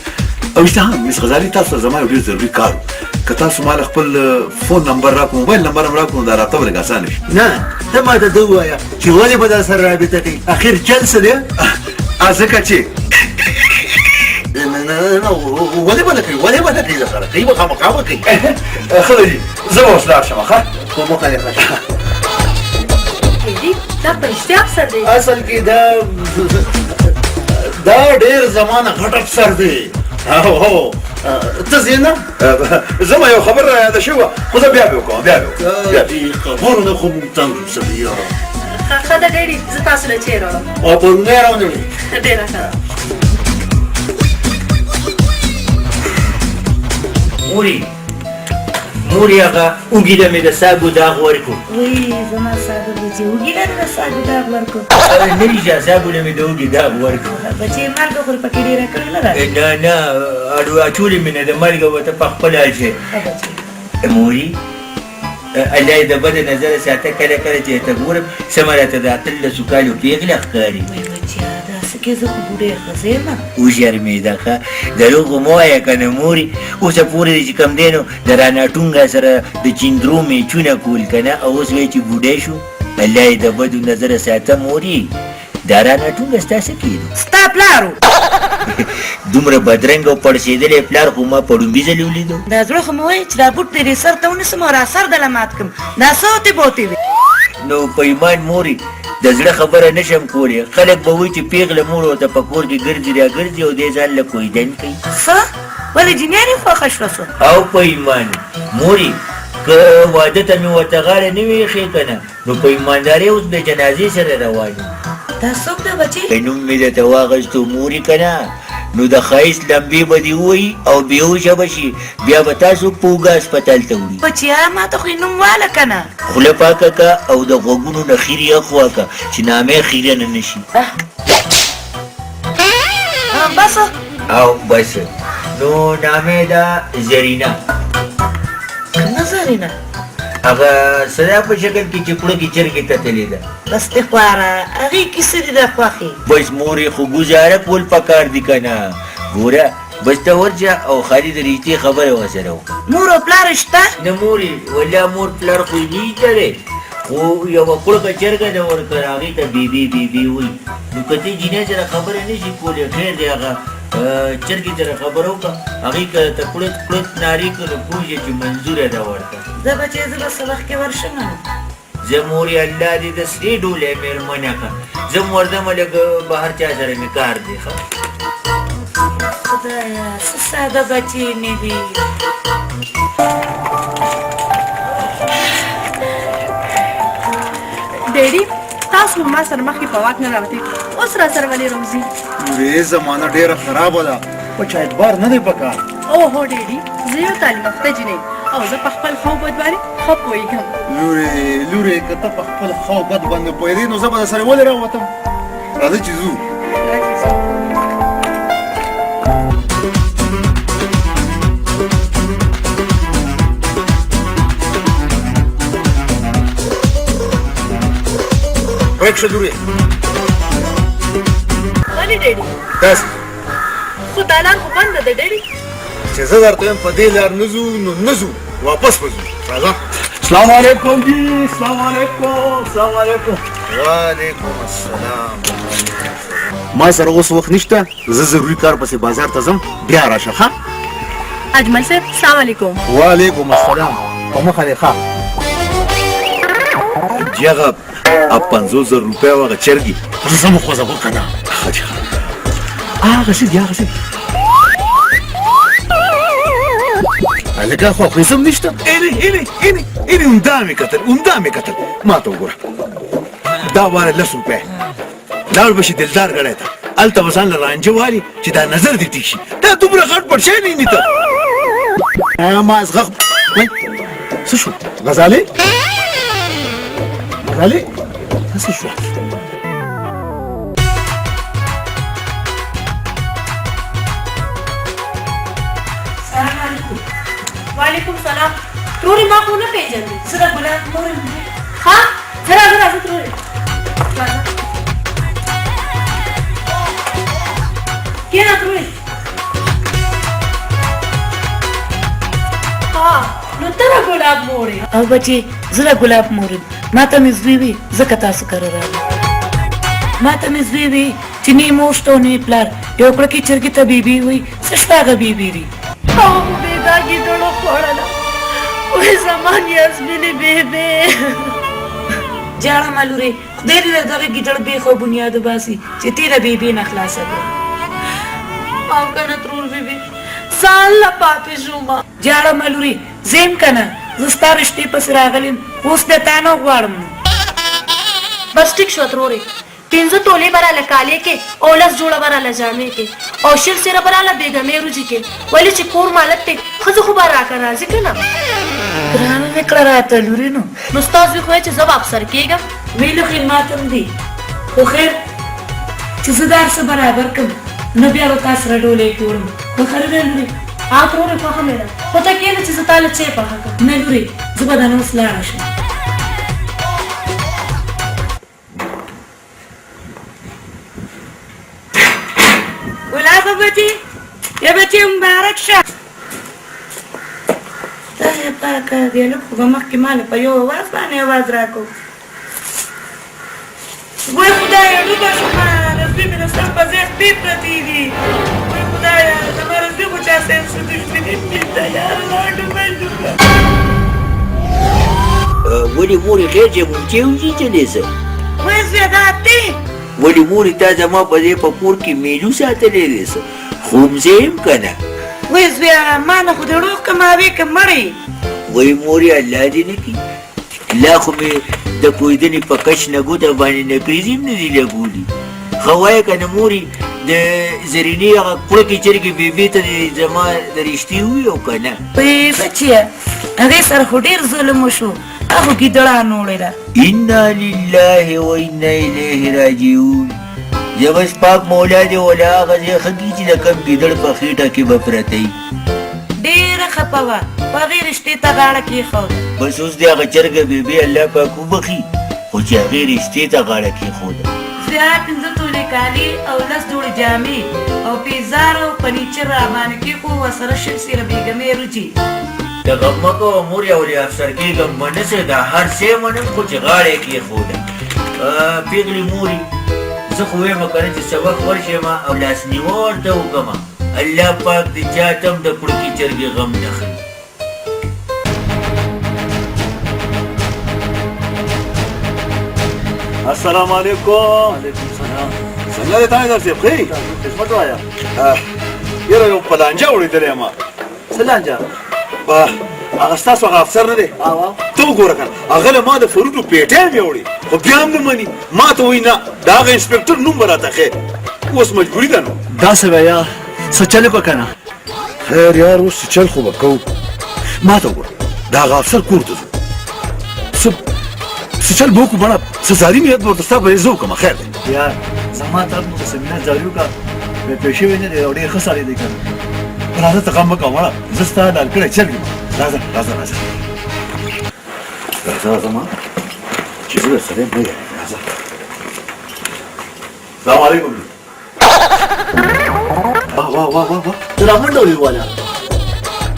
او اشتهام مس غزالي تاسو ته زما یو ډېر ضروري کار و که تاسو ما له خپل فون نمبر راکړو موبایل نمبر هم راکړو دا راتګ لږ اسانه شي نه ته ما ته ده ووایه چې ولې به دا سره رابطه کوي اخر چل څه دی ځکه چې ولې به نه کوي درسره کوي به خامخا به کوي ښه دی زه به اوس لاړ شم ښه خو مخالفه ډېډي دا په رښتیا افسر دی اصل کې دا ډېر زمانه غټ افسر دی هو ته ځې نه زما یو خبر را یاده شوه خو زه بیا به وکړم دې خبرو نه خو موږ تنګ یو سړي یاره ښه ده ډېډي زه تاسو له چای راوړم او پرونی یې راوړلې ډېره ښه ده مورې هغه اوږې له مې د ساګو داغ ورکړو وی زما ساده بچی وګی لري د ساده داغ ورکو نه دي چې ساګو له مې د اوږې داغ ورکړو بچی مالګه خور پکې ډیره کړل نه نه اچولې مې نه د مالګه ورته په خپله اچې مورې الله د بد نظر ساته کله چې ته ګورم سمه راته د اتلسو کالو پېغله ښکاري وی بچیا دا سکه زه خو بوډۍ ښځه یم وشرمېده ښه دروغ خو مه وایه که نه مورې اوسه پورې دې چې کوم دی نو د رانا ټونګه سره د چیندرو میچونه کول که نه او اوس وایي چې بوډۍ شو الله یې د بدو نظره ساته مورې دا رانا ټونګه ستا څه کېدو ستا پلارو دومره بدرنګ او پړسېدلی پلار خو ما په ډومبي ځلې ولیدو دا زړه خو مې وایي چې دا بوټ دې سر ته ونیسم او را سر دله مات کړم دا څه وتې بوتې وې نو په ایمان مورې د زړه خبره نشم کولی خلک به وایي چې پیغله مور ورته په کور کې ګرځي راګرځي او دې ځان له کویدن کوي څه ولې جنیانې خوښه شوه څه او په ایمان مورې که واده ته مې ورته غاړه نه وي ایښې که نه نو په ایماندارۍ اوس د جنازې سره روان یم دا څوک ده بچې که نوم مې درته واخیستو مورې که نه نو د ښایست لمبې به دې ووهي او بېهوشه به شي بیا به تاسو په اوږه هسپتال ته وړي بچیا ما ته خو یې نوم واله که نه خوله پاکه که او د غوږونو نه خیر یخ واکه چې نامې خیره نه نه شي بس او بس نو نامې ده زرینه نه زرینه هغه سره په شکل کې چې پړه کې چرګې ته تلې ده بس دې خواره هغې کیسې دې ده خوښې بس مورې خو ګزاره کول پکار دي که نه ګوره بس ته ورشه او خالي د رښتې خبره ورسره وکړه مور او پلار شته نه مورې والله مور پلار خو یې نشته دی خو یوه کړکه چرګه ده ورکړه هغې ته بیبي بیبي وایي نو که ته جینۍ سره خبره نه شي کولی خیر دی هغه چرګې سره خبره وکړه هغې که ته کړت کړت نارې کړه نو پوه شه چې منظوره ده ورته زه بچې زه به څه وخت کې ورشم زه مورې الله دې د سرې ډولۍ مېرمنه کړه زه م ورځمه لږ بهر چا سره مې کار دی ښه خدایا څه ساده بچې مې دي ډېډي تاسو ما سره مخکې په واک نه راوتې اوس را سره ولې روزي نورې زمانه ډېره خرابه ده په چا اعتبار نه دی پکار اوهو ډېډي زه یو تعلیم یافته جینۍ او زه په خپل ښه او بد باندې ښه پوهېږم لورې که ته په خپل ښه او بد باندې پوهېدې نو زه به در سره ولې راوتم راځه چې ځو پرېږ شه لورې ولې ډېډي داسې خو دا لار خو بنده ده ډېډي چې زه درته وایم په دې لار نه ځو نو نه ځو واپس به ځو راځه السلام علیکم جی السلام علیکم السلام علیکم وعلیکم السلام ما سره اوس وخت نشته زه ضروري کار پسې بازار ته ځم بیا راشه ښه اجمل صاحب السلام علیکم وعلیکم السلام په مخه دې ښه جی هغه 50,000 روپۍ او هغه چرګې زه مو خوځوم که نه ښه جي هغه څه دي هغه څه دي هلکه خواخویزم نشته اینې عمده مې کتل ما ته وګوره دا واره 10 روپۍ لاړ به شي دلدار ګړی ته هلته به ځان له رانجه والي چې دا نظر دې ټیک شي دا دومره غټ پټ شی نه نیته ما ازغغ څه شو غزالې څه شو وعلیکم سلام تورې ما خو نه پېژندې زه د ګلاب مور یم ها زه راځه تورې کېنه تورې ها نو ته را ګلاب مور یې او بچې زه د ګلاب مور یم ما ته مې زوی وي ځکه تاسو کره راغلم ما ته مې زوی وي چې نه یې مور شته او نه یې پلار یو کړکۍ چرګې ته بیبي وایي څه شته هغه بیبي دي او بېدا ګیدړو خوړله وایي زما یاسمینې بېبې جاړه مالورې خدای دې د دغه ګیدړ بېخ او بنیاد وباسي چې تې د بیبي نه خلاصه کړه او که نه ترور بېبې ځان له پاتې شومه جاړه مالورې زه یم که نه زه ستا رشتې پسې راغلی یم اوس د تا نه غواړم بس ټیک شو ترورې 15 تولې به راله کالې کې او 10 جوړه به راله جامې کې او 20 سره به راله بېګمې روجي کې ولې چې کور مالک دی ښځه خو به راکه راځي که نه ګرانه مې کړه راته لورې نو ستا زوی خو چې زه به افسر کېږم ویلو خدمات هم دي خو خیر چې زه دا هر څه برابر کړم نو بیا به تا سره ډولۍ کې وړم خو خیر دی لورې ترورې خوښه مې ده خو ته کښېنه چې زه تا له چای پخه کړم نه لورې زه به دا نه اوس لاړه شم شه خدایه پاکه دې هلک خو به مخکې ماله په یو اواز باندې اواز راکړو وای خدایه ډوبه شومه رسمي مې د سر په ځای سپي پرتې دي وای خدایه زما رسمي خو چا سره څه دښمني نشته یا الله ډوبه شومه ولې مورې غیر جمونچې وچیچلې څه وای زویه دا ته ولې مورې تا زما په دې په کور کې میلو ساتلی دی څه خوب زه یم که نه وای زویه ما نه خو دې روغ که ماوې که مړی وای مورې الله دې نه کړي لا خو مې د کویدنې په کش نه ګوته باندې نکریزي هم نه دي لګولي ښه وایه که نه مورې د زرینې هغه کړکې چرګې بېبې ته دې زما د رښتې ووي او که نه وای بچیه هغې سره خو ډېر ظلم وشو هغه ګیدړانو وړې انا لله و انا الیه راجعون زه بس پاک مولا دې ولا هغه ځای ښه کړي چې د کوم ګیدړ په خېټه کې به پرته وي ډېره خفه وه په هغې رشتې ته غاړه کېښوده بس اوس د هغه چرګه بیبي الله پاک وبخي خو چې هغې رشتې ته غاړه کېښوده زه 15 تولې کالي او 10 جوړې جامې او پیزار او فنیچر راباندې کېښو ورسره شل سیره بېګمې روجي د غم مه کوه مور یې ولې افسر کېږم منسې دا هر څه یې منم خو چې غاړه یې کېښوده پېغلې مورې زه خو وایم که نه چې سبق ورشم او لاس نیوه ورته وکړم الله پاک د چا ته هم د کړکې چرګې غم نه ښیي السلام علیکم وعلیکم السلام څنګه دی تانې درصیب ښه یې خدمت وایه یاره یو پلانجه وړېدلی یم څه لانجه هغه ستاسو هغه افسر نه دی ته وګوره که نه هغه له ما د فروټو پیټۍ هم یوړې خو بیا هم نه مني ما ته وایي نه د هغه انسپکټر نوم به راته ښې اوس مجبوري ده نو داسې به یا څه چل وکړه که نه خیر یار اوس چل خو به کوو ما ته وګوره د هغه افسر کور ته ځو څه چل به وکړو بڼه څه زاري نیت به ورته ستا به یې زه وکړم خیر دی یار زما طرف نه خو سمینار جاري وکړه بې پېښې وی نه دی او ډېر ښه سړی دی که نه راځه ته غم مه کوه مړه زه ستا ډال کړی چرګ یم راځه راځه راځه راځه ما چې زه درسره یم راځه السلام علیکم واه واه واه واه ته را منډه ولې وواله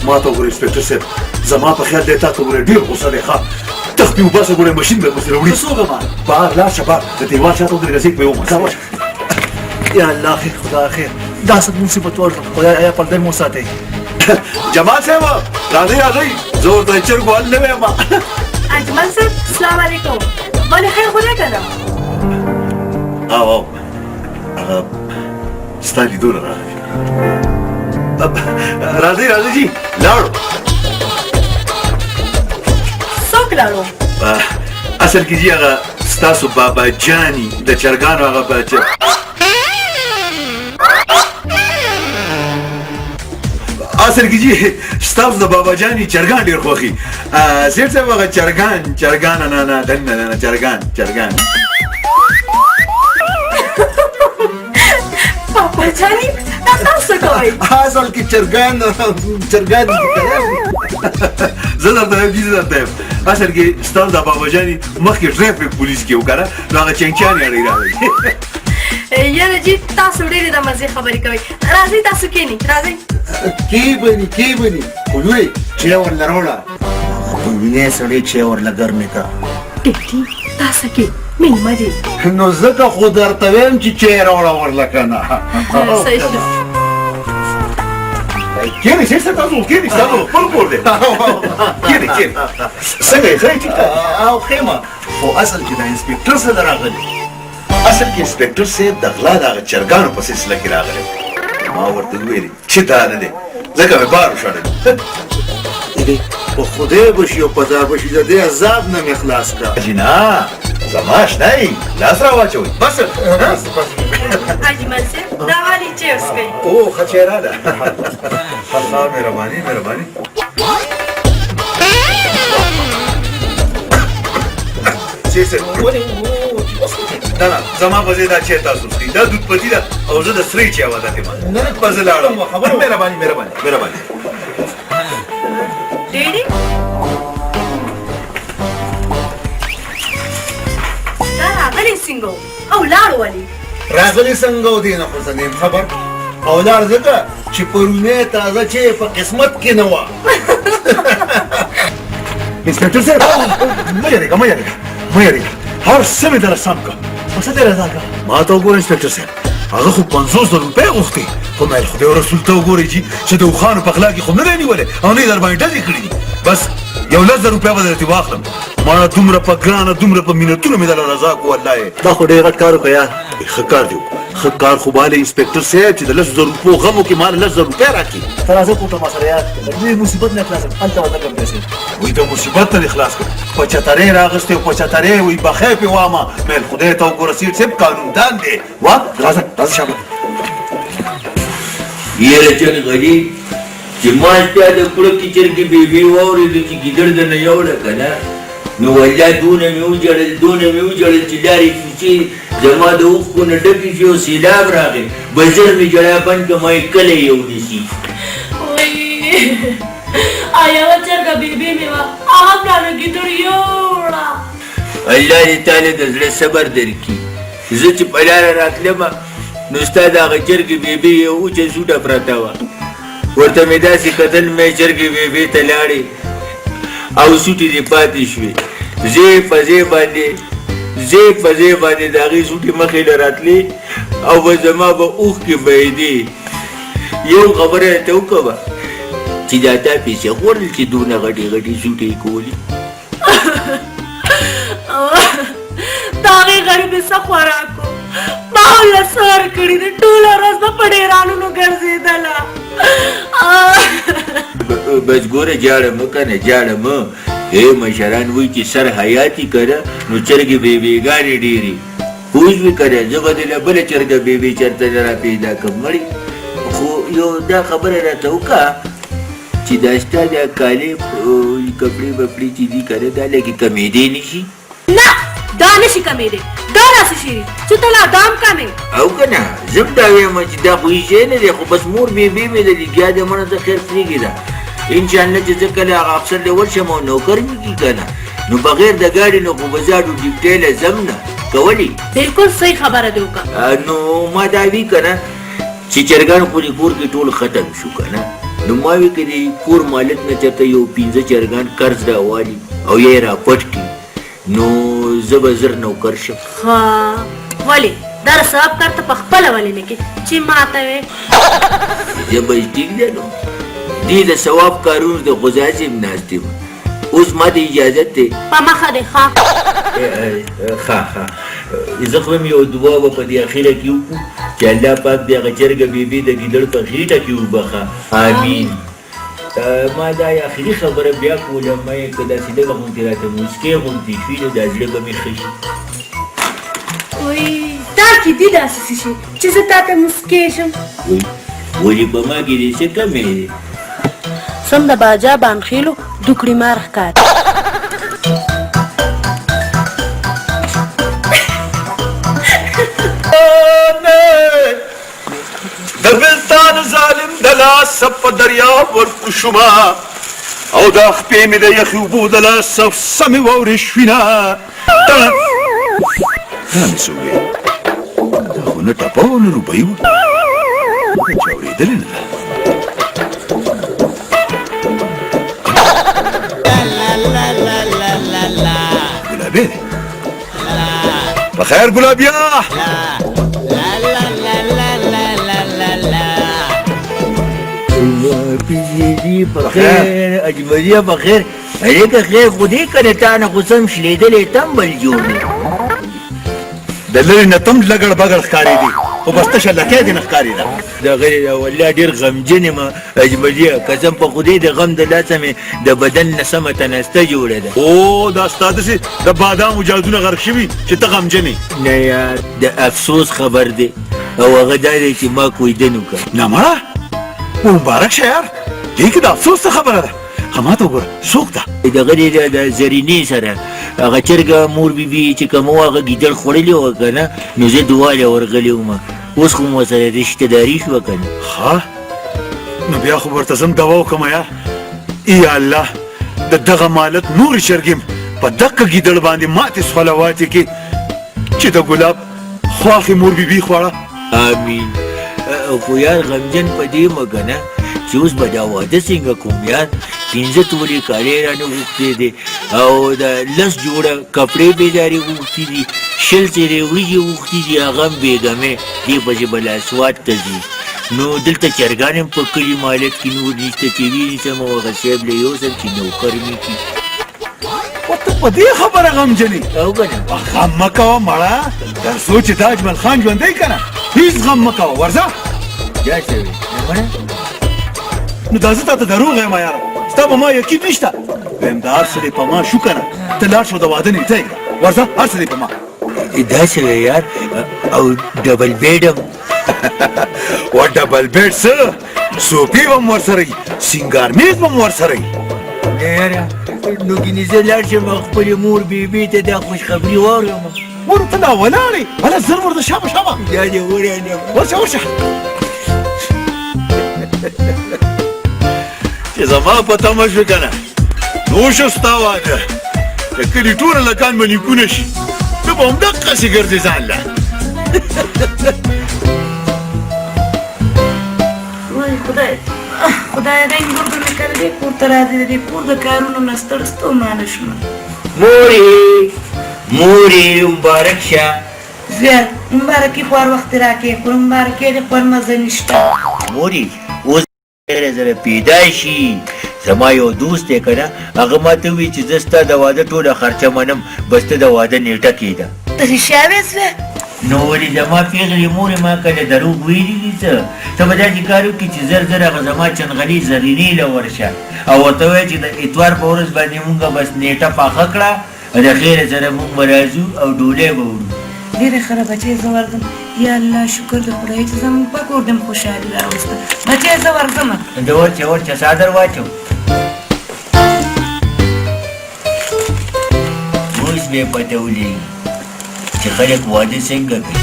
ما ته وګوره انسپکټر صاحب زما په خیال دی تا ته وګوره ډېر غوسه دی ښه تخت یې وباسه ګوره ماشین به درسره وړي څه وکړم بهر لاړ شه بهر د دیوال شاته ودرېږه زه یې په یو مزه واچوم یا الله خیر خدا خیر دا څه مصیبت ورته خدای یا پردې مو ساتئ جمال صاحب راځئ راځئ زه ورته د چرګ وال نه یم اجمل صاحب السلام علیکم ولې خیر خو نه که نه او هغه ستا لیدو نه راغلی راځئ راځئ جي لاړو څوک لاړو اصل کې جي هغه ستاسو بابا جاني د چرګانو هغه بچه اصل کې جي ستاسو د بابا جاني چرګان ډېر خوښي زیات صاحب هغه چرګان نه دننه چرګان پاپا جاني دا تاسو کوئ اصل کې چرګان زه درته یم جي زه درته یم اصل کې ستاسو د بابا جاني مخکې ټرافیک پولیس کې و که نه نو هغه چنګچیانې اړې راغلي یاره جي تاسو ډېرې د مزې خبرې کوئ راځئ تاسو کښېنئ راځئ کی بني خلوی چه ورله روړه خو وینې سړی چه ورله ګرمې کا ټیټي تاسو کې مېلمه دي نو ځکه خو درته ویم چې چه روړه ورله که نه صحیح شو کېنئ چې څه تاسو کېنئ ستاسو خپل کور دی کېنئ څنګه یې ښه یې ټیک او خیمه خو اصل کې د انسپکټر سره راغلی اصل کې انسپکټر صاحب د غلا د هغه چرګانو په سلسله کې راغلی ما ورته وویلې چې دا نه دی ځکه مې بار وشړل په خدای بشي او په ځا بشي د دې عذاب نه مې خلاص کړه جینا زما شنای لاس را واچوئ بس اجمل صاحب دا والی چیرس کوي او ښه چېره ده الله مهرباني نه زما په ځای دا چای تاسو څښئ دا دود پتي ده او زه د سرې چای عادت یم په زه لاړم مهرباني ډېډي دا راغلی څنګه او لاړ ولې راغلی څنګه و دې نه خو زه نه یم خبر او لاړ ځکه چې پرونی تازه چې په قسمت کې نه وه انسپکټر صاحب مه یارېږه مه یارېږه هر څه مې در سم کړه په څه دې رضا کړه ما ته وګوره انسپکټر صاحب هغه خو 50 روپۍ غوښتې خو مې خدای او رسول ته وګورئ چې د اوښانو په غلا کې خو نه دی نیولی او نه یې در باندې ډزې کړي دي بس 1,00,000 روپۍ به درتې واخلم ما دومره په ګرانه دومره په مینتونو مې دله رضا کړو والله دا خو ډېر غټ کار وکړه یار ښه کار دی ښه کار خو باله انسپکټر صاحب چې د 10,000 روپو غم وکړي ما 10,000 روپۍ راکړي ته راځه کوټه ما سره یار د لوی مصیبت نه خلاص هلته ورته کړم پیسې وایي د مصیبت نه دې خلاص کړ په چترۍ راغستې او په چترۍ وایي بخۍ پې وامه مېل خدای ته وګوره سیټ صاحب قانوندان دی وا راځه شابه یاره چل غلی چې ما ستا د کړکې چرګې بیبي واورېدو چې ګیدړ درنه یوړه که نه نو والله دونه مې وژړل چې لارې کوڅې زما د اوښکو نه ډکې شوې او سیلاب راغی بزر مې ژړا بند کړه ما یې کلی یو نیسي یوه چرګه بیبي مې وه هغه پلانه ګیدړ یوړه الله دې تعالی د زړه صبر درکړي زه چې په لاره راتلمه نو ستا د هغه چرګې بیبي یو اوچه سوټه پرته وه ورته مې داسې کتل مې چرګې بیبي ته لاړې او سوټې دې پاتې شوې زی په زی باندې د هغې سوټې مخې له راتلې او به زما به اوښکې بهېدې یو خبره یې ته وکړه چې دا تا پیسې خوړل چې دونه غټې سوټې یې کولې د هغې غریبې څه خوراک و ما له سر کړي دي ټوله ورځ به په ډېرانونو ګرځېدله بس ګوره جاړه مه که نه جاړه مه مشران وایي چې سر حیاتي که نه نو چرګې بیبیګانې ډېرې پوه شوې که نه زه به دې له بله چرګه بیبي چېرته نه را پیدا کړم مړې خو یو دا خبره راته وکړه چې دا ستا دا کالي کپړې بپړې چې دي که نه دا لږې کمېدی نه شي نه دا نشي کمېدی دا داسې شي چې ته لا دام کمې او که نه زه هم دا وایم چې دا خو هېڅ شی نه دی خو بس مور بیبي مې د لګیا دی مړه زه خیر پرېږې ده انشاءالله چې زه کله هغه افسر له ورشم او نوکر مې کړي که نه نو بغیر د ګاډي نه خو به زه اډو ډیپټۍ له ځم نه کولی بلکل صحیح خبره دې وکړه نو ما دا وي که نه چې چرګان خو دې کور کې ټول ختم شو که نه نو ما وي که دې کور مالک نه چېرته یو 15 چرګان قرض راوالي او یا یې راپټ کړي نو زه به زر نوکر شم ها ولې دا ثواب کار ته په خپله ولې نه کې چې ماته وې زه به ټیک دی نو دې د ثواب کارونو د غذا صاحب ناست یم اوس ما ته اجازت دی په مخه دې ښه زه خو هم یو دعا به په دې اخره کې وکړو چې الله پاک دې هغه چرګه بیبي د ګیدړ په غېټه کې وبخه امین ما دا اخري خبره بیا کوله ما یې که داسې لږه غوندې راته موسکۍ غوندې شوي نو دا زړه به مې ښه شي وایي تا کې دي داسې څه شي چې زه تا ته موسکۍ شم ولې په ما کې دې څه کمې دی سم د باجا بانخیلو دوکړې مار ښکار د بلتان ظالم د لاسه په دریاب ورکشما او د خپې مې د یخې اوبو د لاسه سمې واورې شوینه دا مې څه وویل دا خو نه ټپه او نه روپۍ وه چې اورېدلې نه ده ګلابي دی په خیر ګلابیه بخیر اجمليه بخیر عليك خیر خو دې کنه تا نه خو سم شلېدلې تمبل جوړ د لرې نه تم لګړ بګړ ښکارېدي خو بس تشه لکۍ دې نه ښکارېده دا غیر والله ډېر غمجن یم اجمليه قسم په خدای د غم د لاسه مې د بدن نه سمه تناسته جوړه ده او دا ستا داسې د بادامو جادونه غرق شوي چې ته غمجن یې نه یار د افسوس خبر دی او هغه دا دی چې ما کویدن وکړ نه مړه مبارک شه یار دې کې د افسوس څه خبره ده ښه ما ته وګوره څوک ده دغه د زرینې سره هغه چرګه مور بیبي چې کوم و هغه ګیدړ خوړلې وه که نه نو زه دواله ورغلی وم اوس خو مو سره رشته داري شوه که نه ښه نو بیا خو ورته زم دوا وکړم یا یا الله د دغه مالت نورې چرګې په دقه ګیدړ باندې ماتې صلواتې کې چې د ګلاب خواښې مور بیبي خوړه آمین خو یار غمجن په دې مه ګڼه چې اوس به دا واده څنګه کوم یار 15 تولې کالي رانه غوښتې دي او د 10 جوړه کپړې بېدارې غوښتي دي 20 څېرې وریجې غوښتي دي هغه هم بېګمې دې پسې به لاسوات ته ځي نو دلته چرګان هم په کلي مالت کې نور نشته چې وینېسم او هغه صاحب له یوسم چې نوکر مې کړي او ته په دې خبره غمجنې او که نه غم مه کوه مړه تر څو چې دا اجمل خان ژوندی که نه هېڅ غم مه کوه ورځه دا څه وې مړه نو دا زه تا ته دروغ یم یاره ستا په ما یقین نشته ویم دا هر څه دې په ما شو که نه ته لاړ شو د واده نیټه یې کړه ورځه هر څه دې په ما دا څه وې یار او ډبل بیډ هم و ډبل بیډ څه صوفي به م ورسره وي سینګار میز به م ورسره وي یاره نو ګینې زه لاړ شم خپلې مور بیبي ته دا خوشخبري واورم ور ته دا ولاړې هله زر ورته شابه شابه دا دې ورانم ورشه ورشه چې زما په تمه شو که نه نو شو ستا واده د کلي ټوله لکان به نیکونه شي ته به همدقسې ګرځې ځان له وای خدای خدای دا انګور مې کله دې کور ته راځي د دې کور د کارونو نه ستړ ستومانه شوم مورې مبارک شه زیات مبارکي خوار وخت راکې کور مبارکي د خپل مزه نشته مورې اوس ډېره زره پیدا شي زما یو دوست دی که نه هغه ما ته وایي چې زه ستا د واده ټوله خرچه منم بس ته د واده نیټه کېده ته رښتیا وې زوی نو ولې زما پېغلې مورې ما کله دروغ ویلي دي څه ته به داسې کار وکړې چې زر زر هغه زما چنغلي زرینې له ورشه او ورته ووایه چې د اتوار په ورځ باندې مونږ بس نیټه پاخه کړه د خیره سره مونږ به راځو او ډوډۍ به وړو ډېره ښه بچی زه ورځم یا الله شکر د خدای چې زموږ په کور دې م خوشحالي راوسته بچی زه ورځم د ورچه څادر واچو اوس مې پته ولګي چې خلک واده څنګه کوي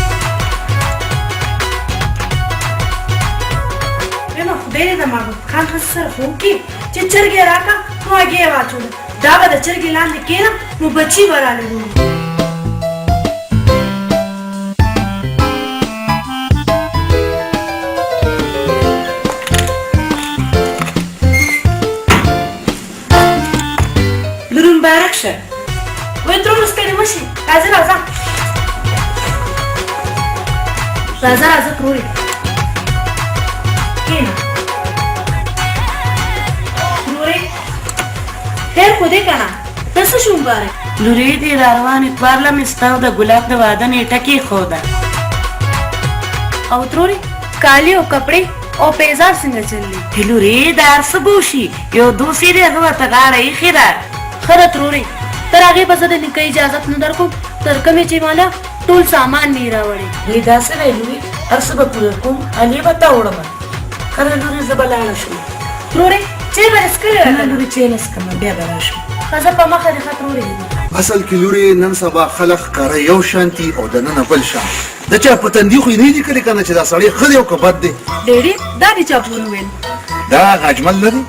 نو خدای دې د محمود خان ښځې سره خوب کې چې چرګې راکړه نو هګۍ یې واچوله دا به د چرګې لاندې کېنم نو بچي به رالېږو لور مبارک شه وای ترونه ستړې مه شي راځه راځه ترورې کښېنه ترورې خیر خو دې که نه ته څه شو مبارک لورې دې را روان اتوار له مې ستا او د ګلاب د واده نیټه کېښوده او ترورې کالي او کپړې او پیزار څنګه چللی لورې دا هر څه به وشي یو دوسي دی هغه ورته غاړه ایښې ده ښه ده ترورې تر هغې به زه د نیکه اجازت نه در کوم تر کومې چې مالا ټول سامان مې راوړې وایي داسې دی لورې هر څه به پوره کوم هلې به ته وړمه ښه ده لورې زه به لاړه شم ترورې چای به څښلی نه لورې چای نه څښم بیا به راشم ښه زه په مخه دې ښه ترورې اصل کې لورې نن سبا خلک ښکاره یو شانتي او د ننه بل شان د چا په تندي خو یې نه دي کړي که نه چې دا سړی ښه دی او که بد دی ډېډې دا دې چا پورې ویل دا هغه اجمل نه دی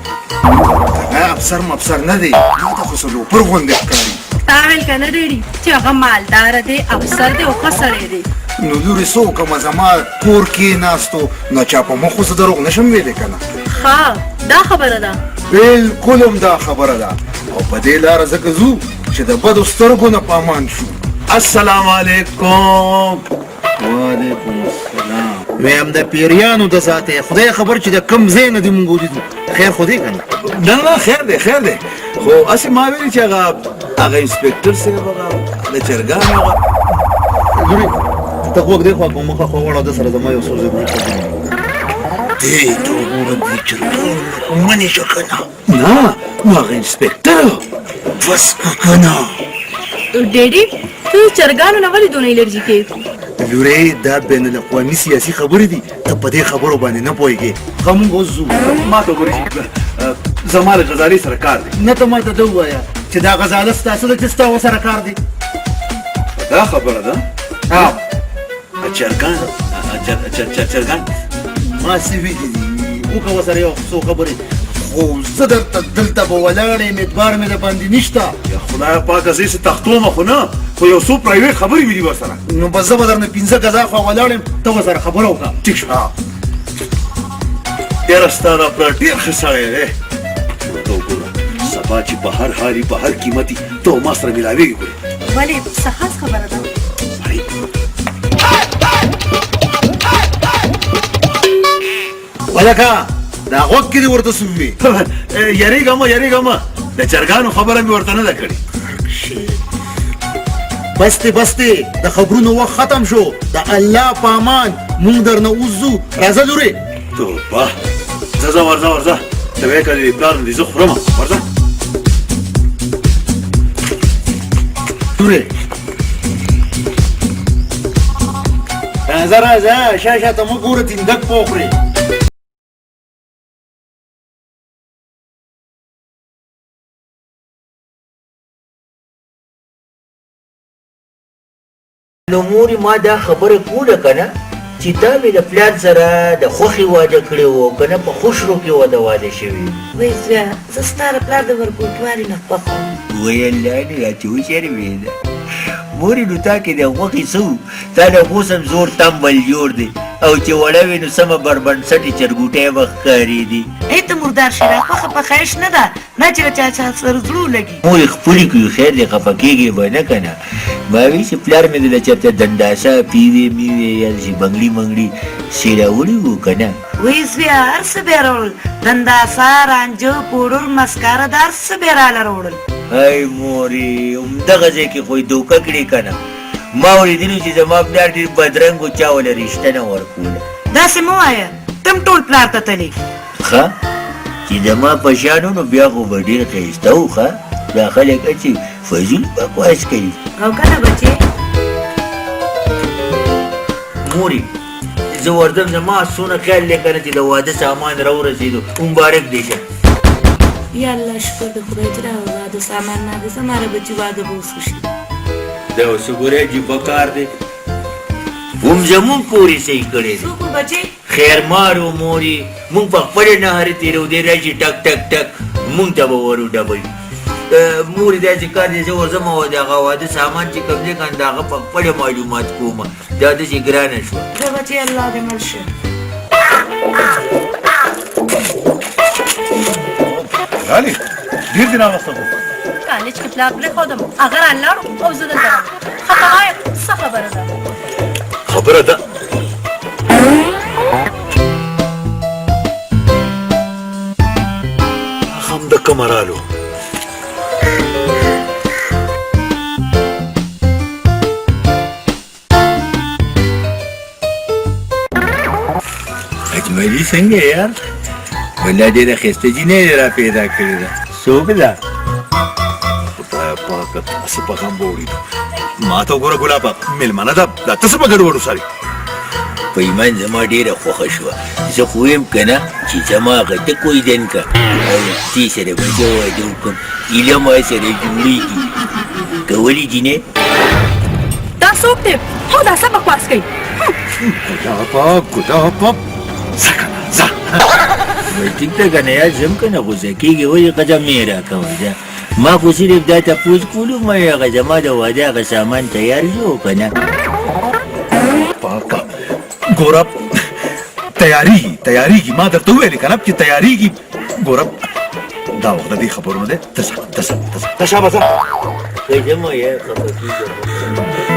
هغه افسر مفسر نه دی ما ته خو څه لوپر غوندې ښکاري تا ویل که نه ډېډې چې هغه مالدار دی افسر دی او ښه سړی دی نو لورې څه وکړمه زما کور کې ناستو نو چا په مخ خو زه دروغ نشم ویلی که نه ښه دا خبره ده بالکل هم دا خبره ده او په دې لاره ځکه ځو چې د بدو سترګو نه په امان شو السلام علیکم وعلیکم السلام ویم د پیریانو د ذاته خدای خبر چې د کم ځای نه دي مونږ ولیدو خیر خو دی که نه نه نه خیر دی خیر دی خو هسې ما ویلي چې هغه انسپکټر صاحب هغه د چرګانو هغه لورې ته خوږ دی خوا کوم مخه خوا وړه ده سره زما یو څو ضروري خبرې دی ته وګوره دې چرګانو منې شه که نه نه نو هغه انسپکټر بس که نه ډېډې ته چرګانو نه ولې دونه الرجي کوې لورې دا بین الاقوامي سیاسي خبرې دي ته په دې خبرو باندې نه پوهېږې ښه مونږ اوس ځو ما ته وګورې چې زما له غزالې سره کار دی نه ته ما ته ده ووایه چې دا غزاله ستاسو ده چې ستا ورسره کار دی دا خبره ده چرګان ما څه ویلي دي وکړه ورسره یو څو خبرې خو زه درته دلته به ولاړ یم اعتبار مې د باندې نشته یا خدای پاکه زه یې څه تختومه خو نه خو یو څو پرایویټ خبرې مې دي ورسره نو بس زه به درنه 15 ګزا خوا ولاړ یم ته ورسره خبره وکړه ټیک شو یاره ستا دا پلار ډېر ښه سړی دی ورته وګوره سبا چې په هر حالي په هر قیمتي ته ما سره ملاوېږي ګورې ولې څه خاص خبره ده ولکه دا غوږ کې دې ورته سوي یریږه مه د چرګانو خبره مې ورته نه ده کړې بس دی د خبرونو وخت ختم شو د الله په امان مونږ درنه وځو راځه لورې توبه ځه ورځه ته وایې که د پلار نه دې زه خورم ورځه لورې راځه شاته مه ګوره تندک په وخورې نو مورې ما دا خبره کوله که نه چې تا مې د پلار سره د خوښې واده کړی و که نه په خوشرو کې واده شوي وای زویا زه ستا د پلار د ورکوټوالي نه خوښ وم ویل لانې راته وشرمېده مورې نو تا کې د غوښې څه و تا د غوسم زور تمبل جوړ دی او چې وړه وې نو سمه بربنډسټې چرګوټی به ښکارېدي ای ته مردار شي را خوښه په ښایش نه ده نه چې له چا سره زړه ولګي مورې خپلې کوي خیر دی خفه کېږې به نه که نه ما وی چې پلار مې د چېرته دنداسه پیوې میوې یا چې بنګړي منګړي څه راوړي وو که نه وای زویا هر څه بیا راوړل دنداسه رانجه پوډر مسکاره دا هر څه بیا راله راوړل ای مورې همدغه ځای کې خو یې دوکه کړې که نه ما اورېدلي چې زما پلار ډېر بدرنګ و چا وله رشته نه ورکوله داسې مه وایه ته هم ټول پلار ته تلې ښه چې زما په شان و نو بیا خو به ډېر ښایسته و ښه دا خلک چې فضول بکواس کوي او که نه بچې مورې زه ورځم زما څونه خیال دی که نه چې د واده سامان راورسېدو مبارک دی شه یا الله شکر د خدای چې دا واده سامان نه دی زما د بچي واده به اوس وشي دا اوس ګورې عجیبه کار دی هم زمونږ کور یې صحیح کړی دی څوک و بچې خیرمار و مورې مونږ په خپلې نهارې تېرو دی راشي ټک ټک ټک مونږ ته به ورو ډبوي مورې داسې کار دی زه ورځم او د هغه واده سامان چې کوم دی که نه د هغه په خپله معلومات کومه دا داسې ګرانه شوه زه بچې الله دې مل شه غالي ډېر دې ناوخته و کالج کې پلار پرېښودم هغه رانلاړو او زه دلته راغلم خفه وایم څه خبره ده خبره ده هم د کمرالو اجملي څنګه یار والله ډېره ښایسته جینۍ دې را پیدا کړې ده څوک ده خدای پاکه څه په غم به وړي ما ته وګوره ګلابه مېلمنه ده دا ته څه په ګډوډ وساري په ایمان زما ډېره خوښه شوه زه خو ویم که نه چې زما هغه ټک ویدن که او دې سره به زه واده وکړم ایله ما سره جوړېږي که ولې جینۍ دا څوک دی هو دا څه بکواس کوي ګلابه ځه که نه ځه ټیک ده که نه یار ځم که نه غوسه کېږي ولې قدم مې راکوئ ده ما خو صرف دا تپوس کولو ما هغه زما د واده هغه سامان تیار شو که نه پاکه ګوره تیاریږي ما درته وویلې که نه چې تیاریږي ګوره دا وخت د دې خبرونه دی ته شابه ځه که زما یار خفه کېږم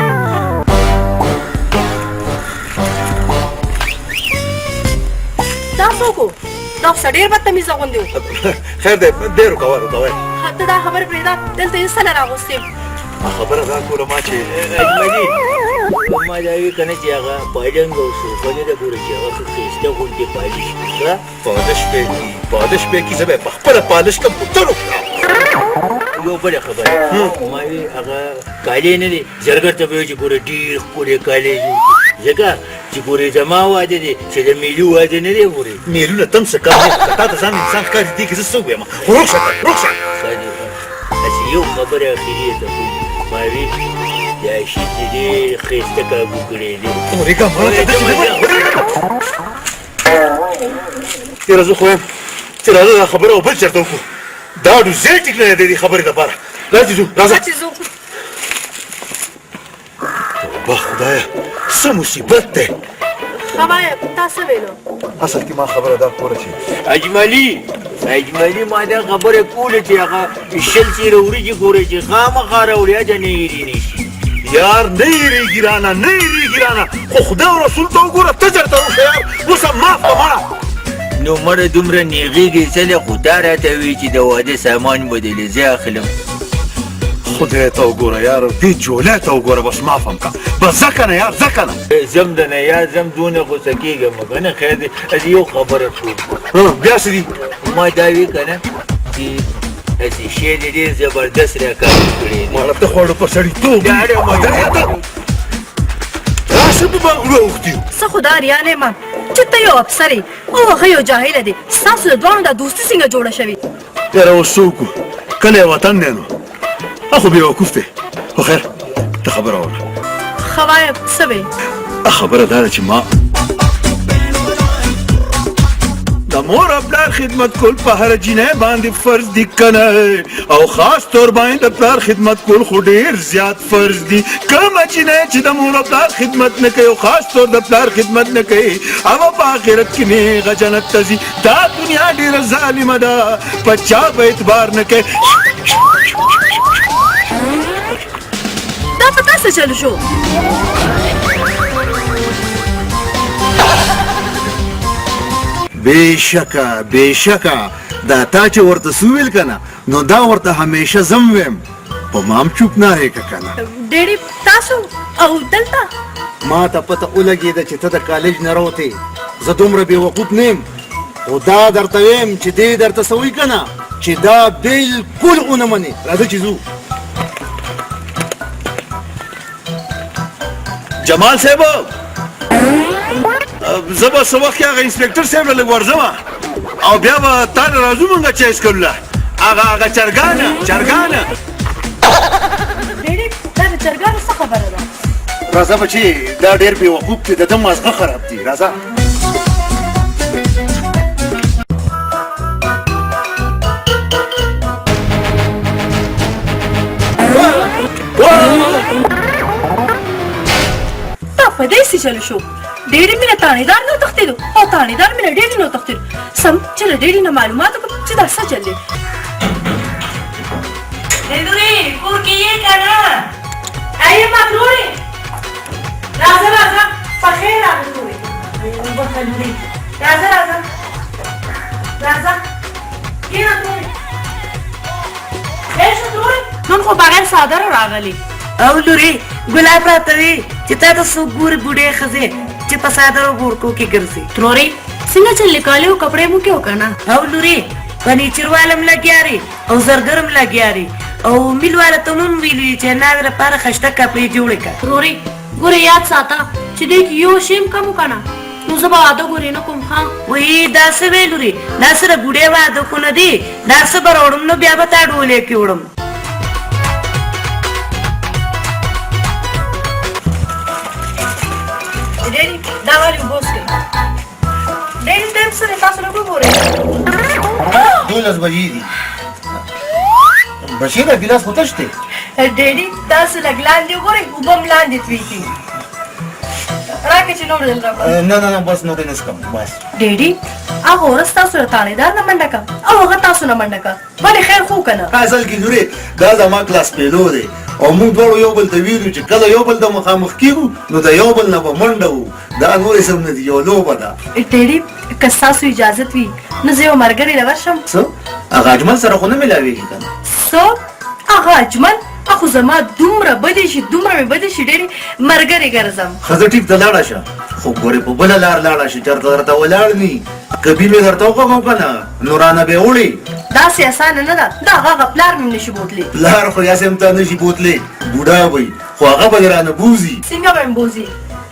دا څوک و دا خو څه ډېر بدتمیزه غوندې و خیر دی ډېر روکوه ته دا خبرې پرېږده دلته یې څه نه راغوستې خبره دا کوله ما چې اجملي ما دا وی که نه چې هغه پالنګ او صوفه نه ده ګوره چې هغه ښه ښایسته غوندې پالش کړي ښه پالش به کي زه به یې پخپله پالش کړم په ټولو یو بله خبره ما وی هغه کالي نه دی زرګر ته به وایي چې ګوره ډېر ښکلی کالي دي ځکه چې ګورې زما واده دی چې د میلو واده نه دی ګورې میلونه تم څه کار دی که تا ته ځان انسان ښکاري دې کې زه څه ووایم خو روک شه هسې یو خبره اخري یې ته کوي ما وی دا شي چې ډېر ښایسته کابو کړی دی تېره زه خو یم چې راځه دا خبره او بل چېرته وکړو دا ډوزې ټیک نه دی دې خبرې دپاره راځې ځو راځه توبه خدایه څه مصیبت دی خوایا تاسو ویلو اصل کې ما خبره دا کوله چې اجملي ما دا خبره کوله چې هغه شل سیره وریجې ګورې چې خامخا راوړیا ته نه هېرې نه شي یار نه یېرېږي رانه نه یېرېږي رانه خو خدای او رسول ته وګوره ته چېرته وښه یار اوس هم معاف کړه مړه نو مړه دومره نیغېږي څله خو دا راته وایي چې د واده سامان بدلې زه اخلم خدای ته وګوره یار دې جولای ته وګوره بس معاف هم کړه بس ځه که نه یار ځه که نه زم د نه یا زم دونه غوسه کېږم که نه خیر دی از یو خبره شو بیا څه دي ما دا وی که نه چې داسې شی دې ډېر زبردست راکاږي کړی دی مړه ته خوړو په سړیتوب راشه په بنګلو اوښتي څه خو دا ریا نه یم چې ته یو افسر یې او هغه یو جاهله دی ستاسو د دواړو دا دوستي څنګه جوړه شوې یاره اوس څه وکړو کله یې وطن دی نو خو بېوقوف دی خو خیر ته خبره وکړه خوایا څه وې خبره دا ده چې ما د مور او پلار خدمت کول په هر جینۍ باندې فرض دي کنه او خاص طور باندې د پلار خدمت کول خو ډېر زیات فرض دي کومه جینۍ چې د مور او پلار خدمت نه کوي او خاص طور د پلار خدمت نه کوي هغه په آخرت کې نیغه جنت ته ځي دا دنیا ډېره ظالمه ده په چا به اعتبار نه کوي دا په تاسو چلو شو بېشکه دا تا چې ورته سوویل کنه نو دا ورته همیشه زم ویم په مام چوپ نه رې که کنه ډېرې تاسو او دلته ما ته پته ولګېده چې ته د کالج نه راوتې زه دومره بېوقوف نه یم خو دا درته ویم چې دې درته څه وایي که نه چې دا بلکل ونه منې راځه چې ځو جمال صاحب زه به څه وخت کې هغه انسپکټر صاحب له لږ ورځم او بیا به تا نه راځو مونږ چایس کولو هغه چرګانه ډېرې دا د چرګانو څه خبره ده راځه بچې دا ډېر بېوقوف دی د ده مازغه خراب دی راځه دا په دې چلو شو ډېرې مینه تانیدار نه وتښتېدو او تانیدار مینه ډېرې نه وتښتېدو سم چې له ډېرې نه معلومات وکړم چې دا څه چل دی کور کې یې که نه ای مکرورې راځه پخیر راغلې راځه کېنه تورې ښه تورې نن خو بغیر څادره راغلې او لورې ګلاب راته وي چې تا ته څوک ګوري بوډۍ ښځې چې په څادرو بورکو کې ګرځي ترورې څنګه چل لیکالې او کپړې مو کې وکنه او لورې فرنیچر والم لګیاري او زرګرم لګیاري او میل والا ته مون ویلي چې ناوې لپاره خشته کپړې جوړې کړه ترورې ګوره یاد ساته چې دې کې یو شی کم وکنه نو زه به واده ګورې نه کوم ها وایي دا څه وی لورې دا سره بوډۍ واده خو نه دي دا څه به راوړم نو بیا به تا ډولې کې وړم دا والی اوبه وڅښئ ډېر ټایم سره تاسو نه وګورئ 12 بجې دي بشیر ګلاس خو تش دی ډېډي تاسو لږ لاندې وګورئ اوبه هم لاندې تویږي راکړه چې نور دلته نه بس نو نه سکم بس ډېډي هغه ورځ تاسو له تانیدار نه منډه کړه او هغه تاسو نه منډه کړه ولې خیر خو که نه اصل کې نورې دا زما کلاس پیلو دی او موږ دواړو یو بل ته ویلو چې کله یو بل ته مخامخ کېږو نو د یو بل نه به منډه وو دا نورې سم نه دي یو لوبه ده ډېډي که ستاسو اجازت وي نو زه یو ملګري له ورشم څه هغه اجمل سره خو نه ملاوېږي که نه څه هغه اجمل اخو زما دومره بدې شي ډېرې ملګرې ګرځم ښځه ټیک ته لاړه شه خو ګورې په بله لار لاړه شه چېرته درته ولاړ ني کبي مې درته وکړم که نه نو رانه به یې وړې داسې اسانه نه ده دا هغه پلار مې نشي بوتلی پلار خو یاسې هم ته نشي بوتلی بوډا وی خو هغه به دې رانه بوځي څنګه به مې بوځي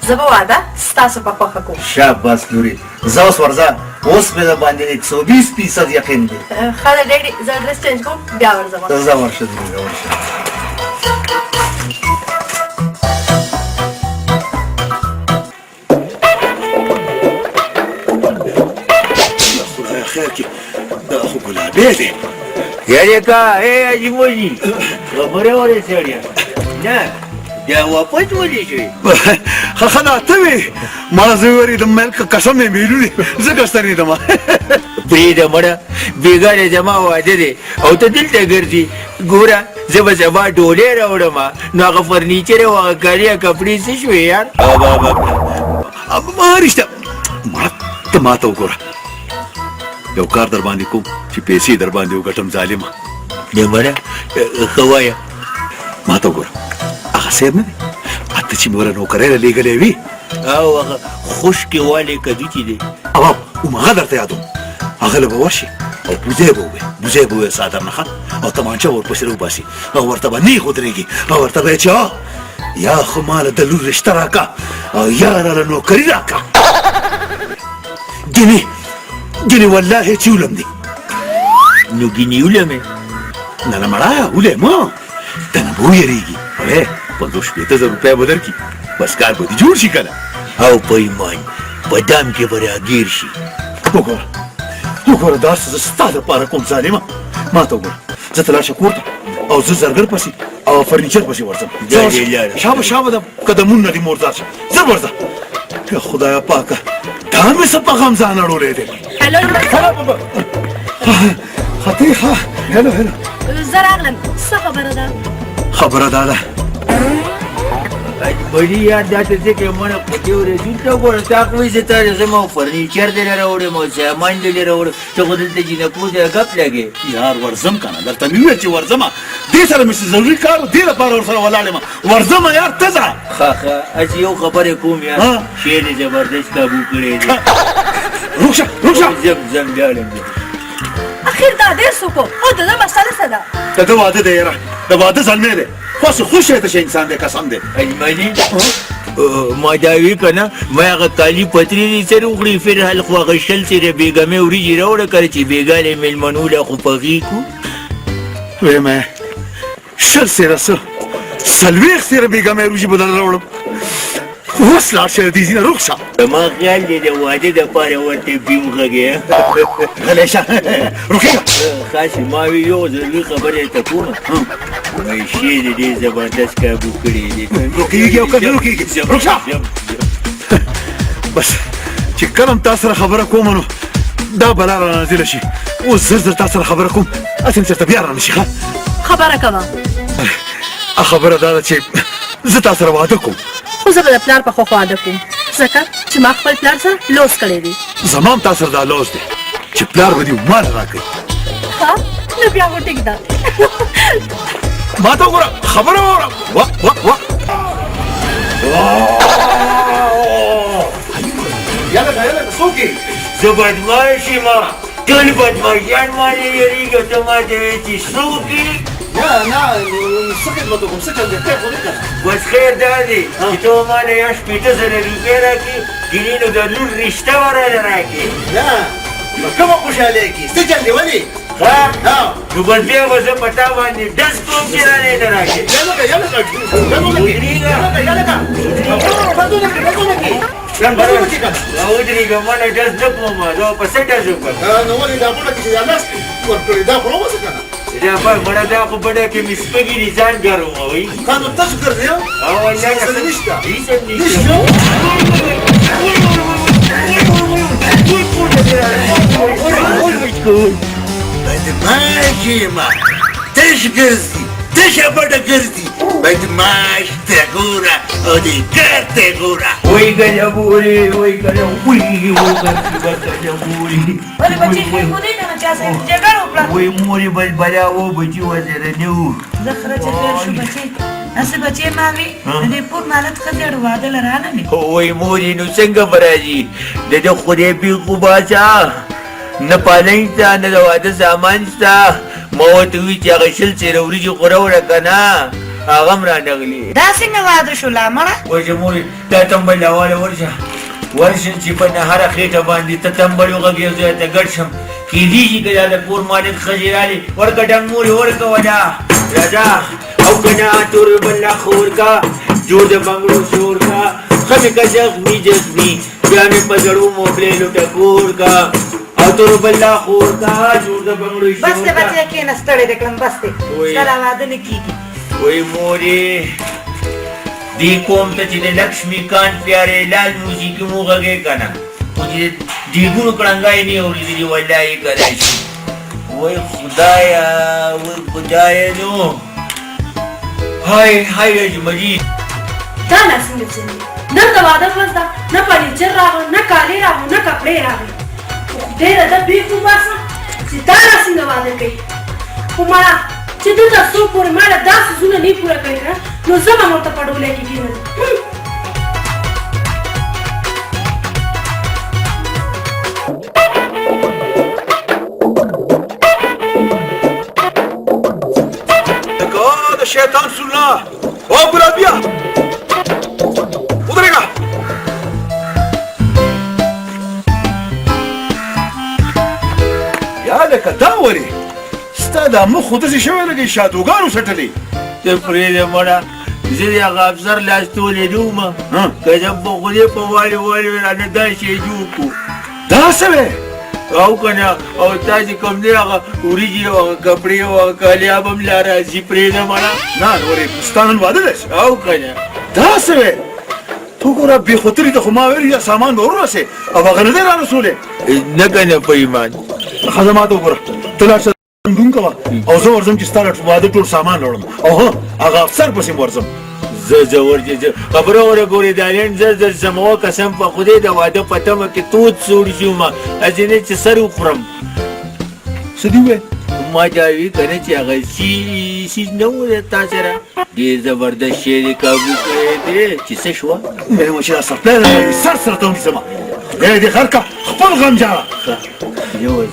زه به واده ستاسو په خوښه کوم شاباس لورې زه اوس ورځه اوس مې د باندې 120% یقین دی ښه ده ډېډي زه ډرس چینج کوم بیا ورځم زه ورشه لورې ورشه خدای خیر کې دا خو ګلابي دی یعنې که ای اجملي خبرې ورسېړې نه یا واپس ولې شوې خدا ته وې ما زه وریدم ملک قسم مې میلونی زه ګسترېدم پرېږده مړه بېګانې زما واده دی او ته دلته ګرځې ګوره زه به سبا ډوډۍ راوړم نو هغه فرنیچر او هغه کالي کپړې څه شوې یار ما رښتیا ته ما ته وګوره یو کار در باندې کوم چې پیسې در باندې وګټم ظالمه نه مړه ښه وایه ما ته وګوره هغه صاحب نه دی اته چې مې وره نوکرۍ له لېږلی وي او هغه خشکې والی کدو چې دی او هماغه درته یادوم هغه له به ورشي او بوزی به ووایي بوزی به ووایي څادر نه او تمانچه ورپسې راوباسي او ورته به نیغ ودرېږي او ورته به یې چې یا خو ماله د لور رشته راکړه او یا راله نوکري راکړه ګینې والله چې ولم دی نو ګینې ولمې نه نه مړه ولې ما دنه به ویرېږي وې 50-60 زره روپۍ به درکړي بس کار به دې جوړ شي که نه او پیمان په دام کې به راګیر شي وګوره دا څه زه ستا دپاره کوم ظالمه ما ته وګوره زه ته لاړ شه کور ته او زه زرګر پسې او فرنیچر پسې ورځم شابه د قدمونو نه دې مورځار شه زر ورځه یا خدایه پاکه دا مې څه په غم ځان اړولی دی خطی ښه هلو زه راغلم څه خبره ده خبره دا ده بڑی یار دا ته ځکه مړه پټې ورځې ته ګوره تا خو وایي زه تا زما فرنیچر دې نه راوړم او سامان دې نه راوړم ته خو دلته جینکو ته ګپ لګې یار ورځم که نه درته مې وویل چې ورځمه دې سره مې څه ضروري کار و دې لپاره ورسره ولاړ یم ورځمه یار ته ځه ښه هسې یو خبرې کوم یار شعر یې زبردست کابو کړی دی روښه زم لاړم اخر دا ډېر څوک و او د ده مسله څه ده د ده واده دی یاره د واده زلمی دی خو خوش ته شه انسان دی قسم دی اجمالي ما دا وی که نه ما هغه کالي پترې دې سره وکړي فر حال خو هغه شل سره بېګمې وریجې راوړه کله چې بېګانې مېلمنو له خو پخې کړو ویم شل سره څه 40 سره بېګمې وریجې به درله راوړم اوس لاړ شه دې ځینه روغ شه زما خیال دی د واده دپاره ورته بیم غږې غلی شه روغېږه خاصې ما وی یو ضروري خبره یې ته کومه وایي شعر یې ډېر زبردست کابو کړی دی روغېږي او که نه روغېږي روغ شه بس چې کله هم تا سره خبره کوم نو دا بلا را نازله شي اوس زر تا سره خبره کوم هسې مې چېرته بیا را نه شي ښه خبره کوه خبره دا ده چې زه تا سره واده کوم خو زه به د پلار په خوښ واده کوم ځکه چې ما خپل پلار سره لوس کړی دی زما هم تا سره دا لوز دی چې پلار به دې مال راکوي ښه نو بیا خو ټیک ده ما ته وګوره خبره واوره یالګه څوک یې زه بدماش یم ټول بدماشان مانې یېرېږي ته ما ته وایې چې څوک یې نه څه خدمت وکړم څه چل دی خیر خو دې که نه بس خیر دا دی چې ته ما له یا 80 زره روپۍ راکړې ګینې نو د لور رشته وراله راکړې نه نو کومه خوشحالېږي څه چل دی ولې نو بس بیا به زه په تا باندې ډز کوم چې رانې نه راکړې ودرېږه ما نه ډز نه کوم زه په څه ډز وکړم نو ولې دا بوټه کې چې دا لاس ورکړې دا خو راوځه که نه دا مړه دا خو بډه کې مې سپږې دي ځان ګرموئ نو تاسو ګرځئ او الله څه نشته هېڅ هم نشته بدماش یم تش ګرځي تشه بډه ګرځي بدماش ته ګوره او دې کار ته ګوره وای ګله بورې وای ګله وای بورې ولې بچې خیر خو دې کنه چا سره جګړه وکړه وای مورې بل بلا و بچي وزره نه وو زه خره چې خیر شو بچې هسې بچې ما وي د دې پور مالت ښځې اړ واده له رانه وي وای مورې نو څنګه به راځي د ده خدای بېخو باچا نه پالنګ شته نه د واده سامان شته ما ورته ووي چې هغه شل سېره وریجې خو راوړه که نه هغه هم رانغلي دا څنګه واده شو لا مړه ورشه مورې دا تمبل اواله ورشه چې په نهره خېټه باندې ته تمبل وغږې زه ته ګډ شم کېدای شي که دا د کور مالک ښځې رالې ورکه ډنګ مورې ورکوه دا راځه او که نه تور بله خور کا جوړ د بنګړو شور کا ښه مې که زخمي بیا مې په زړو موبلېلو ټکور کا او تور بله خور کا جوړ د بنګړو بس شور دی کا بچې کېنه ستړی دی کړم بس دی وای. ستا دا واده نه کېږي وای مورې دې قوم ته چې د لکشمیکانت پیارې لال موسیقي مو غږې که نه خو چې د دیګونو کړنګای نه یې اورېدلي والله یې کدای شي وای خدایه وای خدایه نو های های اجملي دا نه څنګه چلي نه د واده ورځ ده نه فرنیچر راغله نه کالي راغله نه کپړې راغلې خو خدای راته بېخ وباسه چې دا نه څنګه واده کوي خو مړه چې دوی تر څو پورې ما له دا څیزونه نه پوره کوي که نه نو زه به ورته په ډولۍ کې کېنم د شیطان سننا او ګلابیا ودرېږه یا لکه دا ولې ستا دا مخ خو داسې شوی لکه شادوګانو څټلې ته پرېږده مړه زه د هغه افسر لاس تولیدو وم که زه په خدای په والي والي رانه دا شی جوړ کړو دا څه وی او که نه او تا چې کوم دی هغه وریجې او هغه کپړې او هغه کالي به هم لا راځي پرېږده مړه نه نورې ستا نن واده دی او که نه دا څه وی تو ګوره بېخوتري ته خو ما ویل یا سامان به ورسې او هغه نه دی را رسولی نه که نه په ایمان ښځه ما ته وګوره ته لاړ شه ډون کوه او زه ورځم چې ستا له واده ټول سامان راوړم او هغه افسر پسې ورځم زه ورځې خبره وره ګورې دالین زه زموه قسم په خدای د واده په تمه کې تود سوړ شوم هسې نه چې سر وخورم څه دي وویل ما دا وي که نه چې هغه سیز نه و د تا سره ډېر زبردست شی دې کابو کړی دی چې څه شوه مې مو چې دا سرپلی ده سر سره ته ونیسمه خدای دې خیر کړه خپل غم جاره یو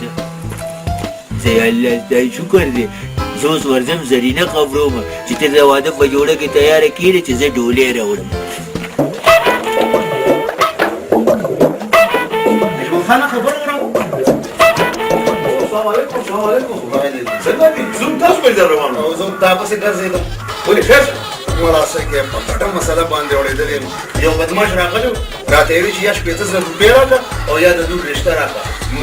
زه الله خدای شکر دی زه اوس ورځم زرینه خبروم چې ته د واده په جوړه کې تیاره کړې چې زه ډولۍ راوړم خانه خبر ورو السلام علیکم السلام علیکم څنګه دي زوم تاسو په ځای روان او زه تا پسې ګرځېدم ولې خیر وراسه کې په پټه مسله باندې اورېدلې یو بدمعاش راغلی راته یې ویل چې یا 15,000 روپۍ راکړه او یا د دوی رشته راکړه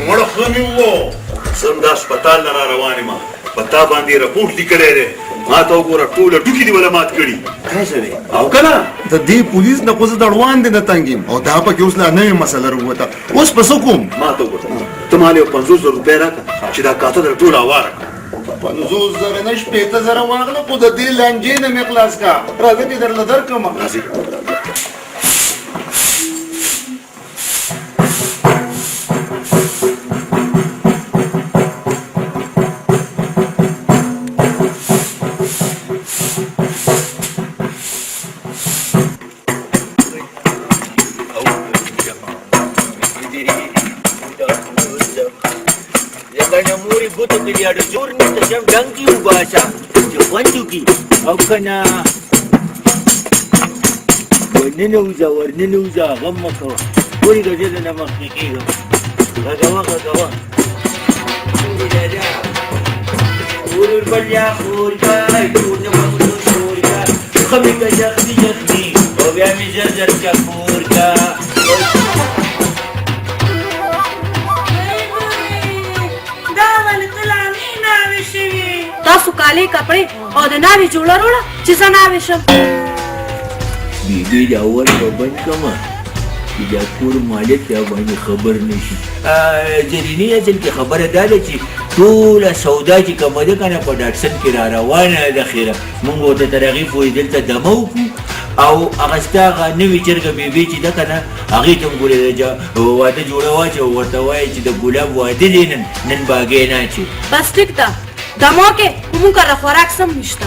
مړه خو مې وو زم د هسپتال نه را روان یم په تا باندې رپورټ لیکلی دی ما ته وګوره ټوله ټوکې دې وله مات کړي او که نه د دې پولیس نه خو زه د اړوان دې نه تنګ یم او دا پکې اوس لا نوې مسله راووته اوس په څه کوم ما ته وګوره ته مال یو 50,000 روپۍ راکړه چې دا کاته در ټوله هواره کړه 50,000 نه 15,000 واغله خو د دې لانجې نه مې خلاص کا راځه چې درله درکړم راځئ لکه مورې ګوتو کې د اډو جوړ نه ته شم ډنګې وباسه چې خوند وکړي او که نه ورننوځه ورننوځه غم مه کوه ولې که زه درنه مخکې کېږم غږوه غږوه ورور بل یا خور کا ټول نه مغلو شور کا خمې که یخني یخني او بیا مې زر زر چکور کا تاسو کالي کپړې او د ناوې جوړه وروړه چې زه ناوې شم بیبي دا اول به بند کړمه چې دا کور مالک دا باندې خبر نه شي جریني اصل کې خبره دا ده چې ټوله سودا چې کومه ده که نه په ډاټسن کې را روانه ده خیره مونږ ورته تر هغې پورې دلته دمه وکړو او هغه ستا هغه نوې چرګه بیبي چې ده که نه هغې ته هم ګورې واده جوړه واچوه ورته وایي چې د ګلاب واده دی نن باګۍ نه اچوي بس ټیک ده دمو کې موږ کره خوراک سم نشته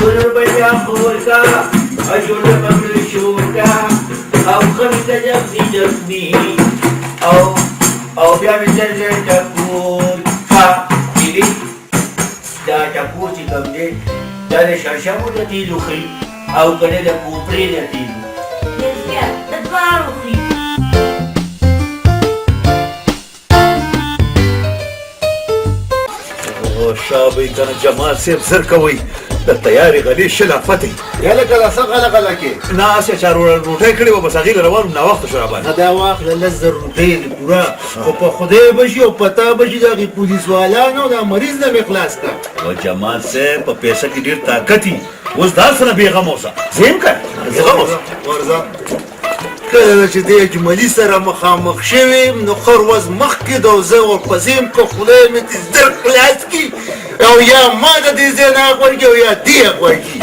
ورور بل یا خور کا اجول بغل شور کا او خمت جفنی جفنی او بیا می زر زر ټکور کا دیدی دا ټکور چې کوم دی دا د شړشمو د تیلو خي او کنه د کوپرې د تیلو د دواړو خي شابه کنه جمال صاحب زر کوي د تیارې غلې شل فتې یا لکه دا څه غله کې نه اسې چارو روټۍ کړې وه بس هغې له روانو ناوخته شو راباندې دا واخله 10,000 روپۍ دي پوره خو په خدای به شي او په تا به شي د هغې پولیسوالانو دا مریض نه مې خلاص کړه او جمال صاحب په پیسه کې ډېر طاقت وي اوس دا سره بېغم اوسه زه یم که بېغم اوسه ورځه کله چې دې اجملي سره مخامخ شوي نو ښه ورځ مخکې د زه ورپسې یم که خدای مې دې زر خلاص کړي او یا ما د دې ځای نه غوړ کړي او یا دې غوړ کړي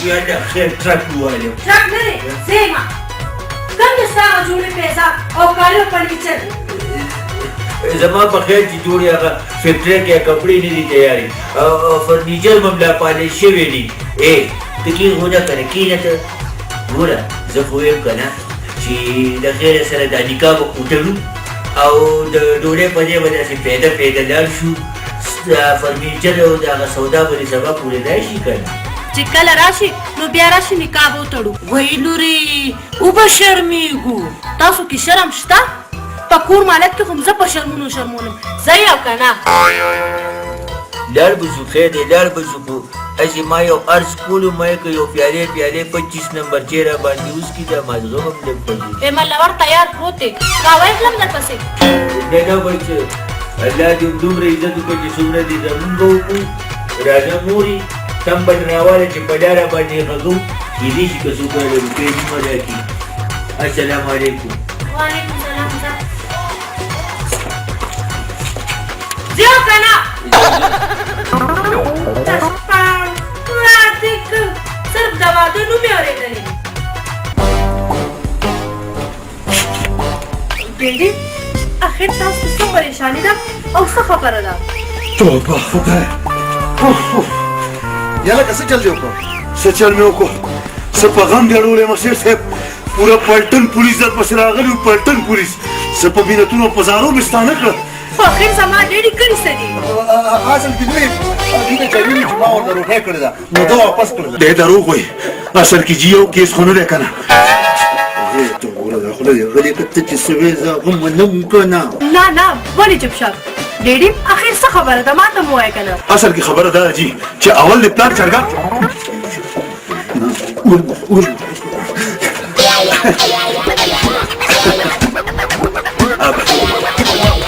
یا د خیر ټرک ووالم ټرک نه دی زېما کوم د ستا هغه جوړې پیسه او کالو فرنیچر زما په خیال چې جوړې هغه فیکټرۍ کې کپړې نه دي تیارې او فرنیچر به هم لا پالش شوي دي ته کېږونه که نه کېنه ته ګوره زه خو یم که نه چې د خیره سره دا نکاح به وتړو او د ډوډۍ په دې به داسې پیدا پیدا لاړ شو د فرنیچر او د هغه سودا به دې سبا پورېدای شي که نه چې کله راشي نو بیا راشي نکاح به وتړو وای لورې وبه شرمېږو تاسو کې شرم شته په کور مالک کې خو زه په شرمونو شرمونم زه یو که نه لاړ به ځو خیر دی لاړ به ځو خو هسې ما یو عرض کولو ما یې که یو پیالې 25 نمبر چې را باندې وڅکي دا مازغه هم لږ پړي ملور تیار پروت دی راوی کړم درپسې نه نه وایي چې الله دې دومره عزت وکړي چې څومره دې زمونږ به وکړو راځه مورې سم به راواله چې په لاره باندې غږو کېدای شي که څوک راله روپۍ نیمه راکړي السلام علیکم وعلیکم سلام زه یو که نه صرف د واده نوم یې اورېدلی بیډي اخر تاسو څه پریشاني ده او څه خبره ده توبه خدای یا لکه څه چل دې وکړو څه چل مې وکړو څه په غم دې اړولی مسیر صاحب پوره پلټن پولیس درپسې راغلي وو پلټن پولیس څه په مینتونو په زارو مې ستا نه کړه خو اخر زما ډېډي کړي څه دي اصل کې دوی دې ته ویلي چې ما ورته روپۍ کړې ده نو ده واپس کړله دی دروغ وایي اصل کې جي یو کیس خو نه دی که نه ته ګوره دا خوله دې غلې که ته چې څه وې زه هغه منم که نه نه نه ولې چپ شه ډېډي اخر څه خبره ده ما ته مو وایه که نه اصل کې خبره دا ده جي چې اول د پلار چرګان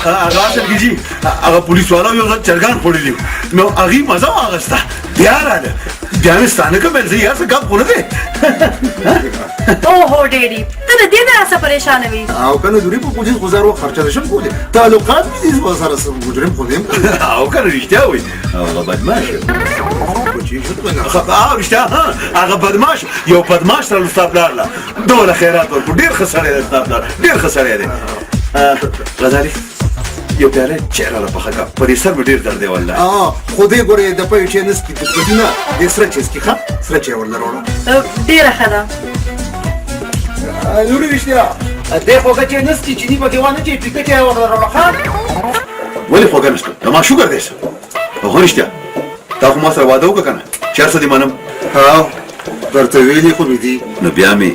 هغه اصل کې جي هغه پولیس والا یو ځل چرګان خوړلي نو هغې مزه واخیسته بیا راله بیا مې ستا نه کړم زه یار څه ګپ خو نه دی اوهو ډېډي ته د دې نه څه پریشانه وي او کنه دوی په پولیس گزارو خرچه نشم کولی تعلقات مې دې سره مجرم خو دې او کنه رښتیا وایي هغه بدماش رښتیا هغه بدماش یو بدماش سره ستا پلار له دومره خیرات ورکړو ډېر ښه سړی دی ستا پلار ډېر ښه سړی دی غزالي یو پیاله چای راله پخه کړه په دې سر مې ډېر درد دی والله خو دې ګورې د پوی چای نه څکي د پوټي نه دې سره چای څکي ښه سره چای ورله راوړه ډېره ښه ده لورې رښتیا دې خوږه چای نه څکي چیني پکې وانه چای پیکه چای ورله راوړه ښه ولې خوږه نه شته ما شوګر دی څه هو رښتیا تا خو ما سره واده وکړه که نه چې هر څه دې منم درته ویلي خو مې دي نو بیا مې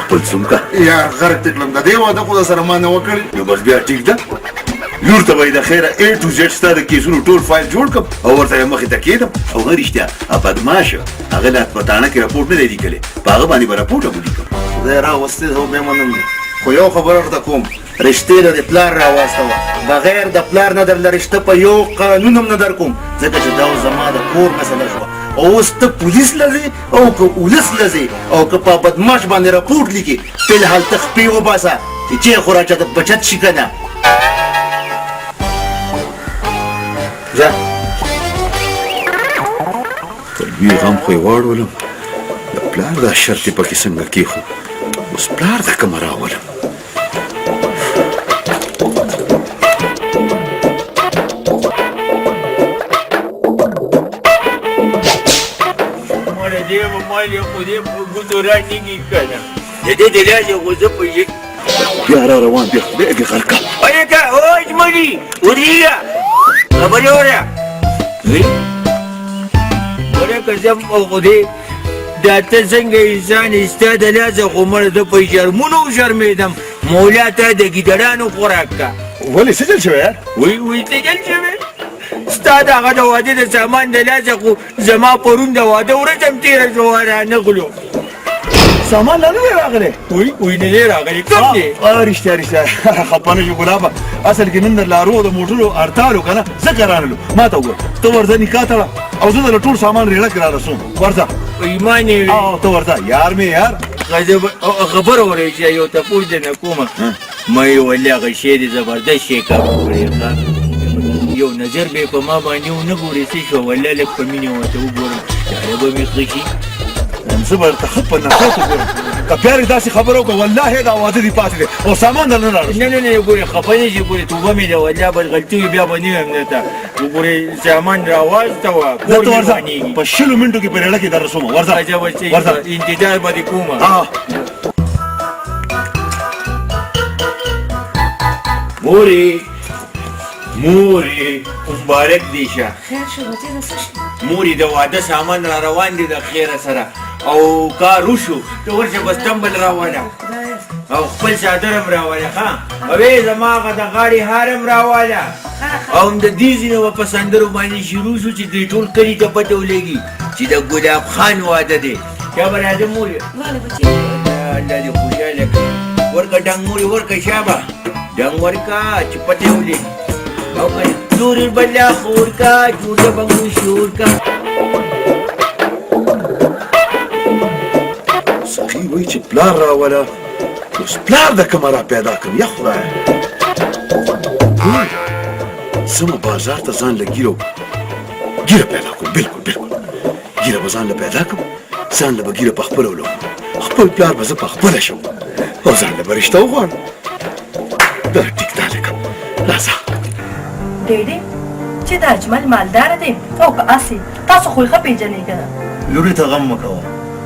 خپل څوم که یار غرق ته کړم د دې واده خو سره ما نه وکړي نو بس بیا ټیک ده لور ته به یې د خیره A to Z ستا د کیسونو ټول فایل جوړ کړم او ورته یې مخې ته کېږدم او هغه رښتیا بدماشه هغه لا په تاڼه کې راپورټ نه دی لیکلی په هغه باندې به راپورټ ولیکم خدای راوستې زه به منم خو یو خبره درته کوم رشتې له د پلار راواستوه بغیر د پلار نه درله رشته په یو قانون هم نه در کوم ځکه چې دا زما د کور مسله شوه او اوس ته پولیس لځې او که ولس لځې او که په بدماش باندې راپورټ لیکي فلحال ته خپې وباسه چې چای خو راچاته بچت شي که نه ځه تر لوی غم خو یې واړولم د پلار دا شرط یې پکې څنګه کېښود اوس پلار ته کومه راولم دې به مال یې خو دې په ګوتو رانیږي که نه د دې د لاس یې خو زه په بیا را روان بیا خدای دې غرقه ولیکه او اجملي ورېږه خبرې وره ولکه زه په خدای دا ته څنګه انسان یې ستا د لاسه خو مړه زه په شرمونو شرمېدم مولا ته د ګیدړانو خوراک کا ولې څه چل شوی یار وی ته جل شوی ستا دغه د واده د سامان د لاسه خو زما پرون د واده ورځ هم تېره شوه رانغلو سامان لا نه دی راغلی وی نه دی راغلی کوم دی رښتیا خفه نه شو ګلابه اصل کې نن د لارو د موټرو هړتال و که نه ځکه رانلو ما ته وګوره ته ورځه نکاح ته وړه او زه دله ټول سامان ریړه کړې را رسوم ورځه ایمان یې او ته ورځه یار مې یار خبره وره چې یو تپوس دی نه کومه ما یې ولې هغه شی دی زبردست شی کار وکړی یو نظر به په ما باندې ونه ګورې څه شوه والله لږ په مینې ورته وګورم چاره به مې ښه شي زه به درته ښه په نفرت وګورم که پیار یې داسې خبره وکړه والله دا واده دې پاتې دی او سامان دله نه راړه نه ګورې خفه نه شي ګورې توبه مې ده والله بل غلطي وي بیا به نه ویم درته وګورې سامان راواستوه زه ته ورځه په 20 منټو کې په ریړه کې در رسوم ورځه انتظار به دې کومه مورې مبارک دی شه خیر شو بچې د څه شي مورې د واده سامان را روان دي د خیره سره او کار وشو ته ورشه بس تمبل راواله او خپل چادر هم راواله ښه اوې زما هغه د غاړې هار هم راواله او د دې ځینې به په سندرو باندې شروع شو چې دوی ټول کلي ته پته ولګي چې د ګلاب خان واده دی چا به راځه مورې والله بچې الله دې خوشحاله کړي ورکه ډنګ مورې ورکه شابه ډنګ ورکه چې پته ولګي او کنه دور بلا خور کا جوړ بنگو شور کا سخي وایي چې پلار راوله اوس پلار د کومه را پیدا کړم یا خدایه زه مو بازار ته ځان له ګیره پیدا کړم بلکل ګیره به ځان له پیدا کړم ځان له به ګیره په خپله ولګم خپل پلار به زه په خپله شم او ځان له به رشته وغواړم دا ټیک دا لکه راځه ډېډې چې د اجمل مالدار دی او که اسې تاسو خو یې ښه پېژنئ که نه لورې ته غم مه کوه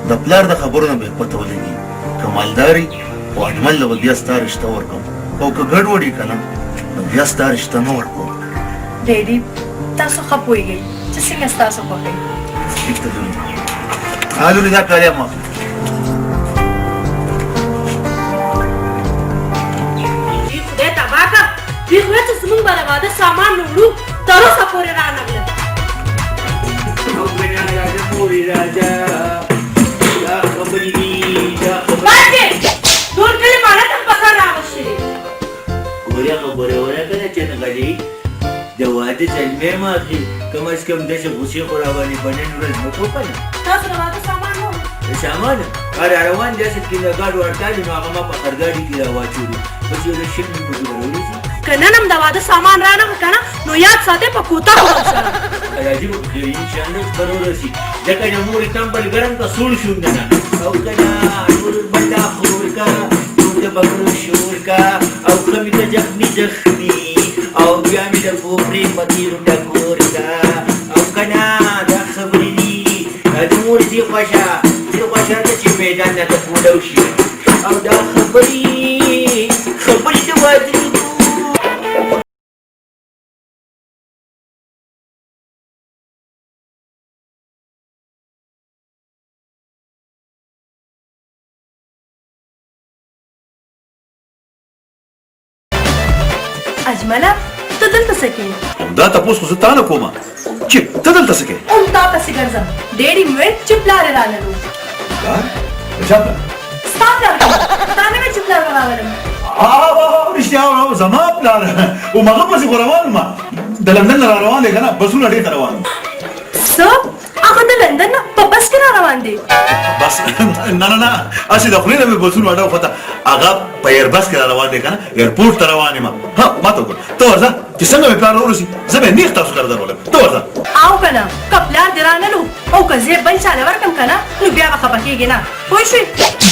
د پلار د خبرو نه به یې پته ولګي که مالداري خو اجمل له به بیا ستا رشته ورکړم او که ګډوډ یې که نه نو بیا ستا رشته نه ورکوم ډېډې تاسو ښه پوهېږئ چې څنګه ستاسو خوښوي ټیک ته لورې لورې دا کالي ما خدای تباه کړه دوی خو چې زموږ به د واده سامان وړو تر اوسه پورې رانغلل او کنه راځه مورې راځه دا خبرې دي دا باندې ټول کلي مانا ته په کار راغوښتي دي ګورې خبره ونه کنه چې نغلي د واده زلمی مه اخلي کم از کم داسې غوسې خو راباندې په نن ورځ مه وپنه تاسو د واده سامان وړو سامان را روان داسې کیندګاډ ورتالي نو هغه ما په خرګاډي کې راواچولو بس یو د 6 منټو کې به راورسي که نن هم د واده سامان رانغله که نه نو یاد ساتئ په کوته خورم سره راځي به انشاءالله به راورسي ځکه د مورې تمبل ګرم که سوړ شوم نه نه او که نه ټول بنده خور کا ټول د بګړو شور کا او ښه مې ته زخمي او بیا مې د کوپرې په تېرو ټکور کا او که نه دا خبرې دي د مورې دې خوښه ده چې میدان نه ته پولو شي او دا خبرې د واده اجمله ته دلته څه کوې همدا تپوس خو زه تا نه کومه چې ته دلته څه کوې هم تا پسې ګرځم ډېډې مې ویل چې پلار یې رانلو پلار د چا پلار ستا پلار تا نه ویل چې پلار به راولم رښتیا زما پلار هماغه پسې خو روان وم د لندن نه را روان دی که نه بسونه ډېر ته روان وم څه هغه د لندن نه په بس کې را روان دی بس نه هسې د خولې نه مې بسونه اډه وخته هغه په ایربس کې را روان دی که نه ایرپورټ ته روان یم ها ما ته وګوره ته ورځه چې څنګه مې پلار راورسي زه به یې نېغ تاسو کره درولم ته ورځه او که نه که پلار دې رانلو او که زه بل چاله ورکړم که نه نو بیا به خفه کېږې نه پوه شوې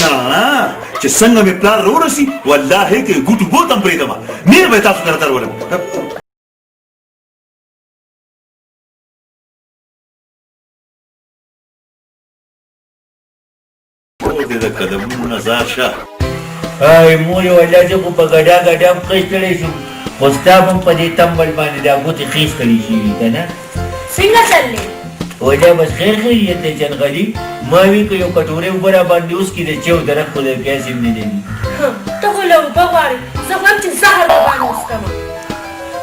نه چې څنګه مې پلار راورسي والله که ګوټو ګوټ هم پرېږدم نېغ به یې تاسو کره درولم دې د قدمونو نه ځار شه ای مورې والله زه خو په ګډا هم خیستلی شم خو ستا به هم په دې تمبل باندې دا ګوتې خیستلی شوي که نه څنګه چل دی وجه بس خیریت دی جنغلي ما وی که یو کټوره اوبه را باندې اوس کې د چیو درخت خو د پیاز هم نه لري ته خو له اوبه غواړې زه غواړم چې زهر د باندې وڅښم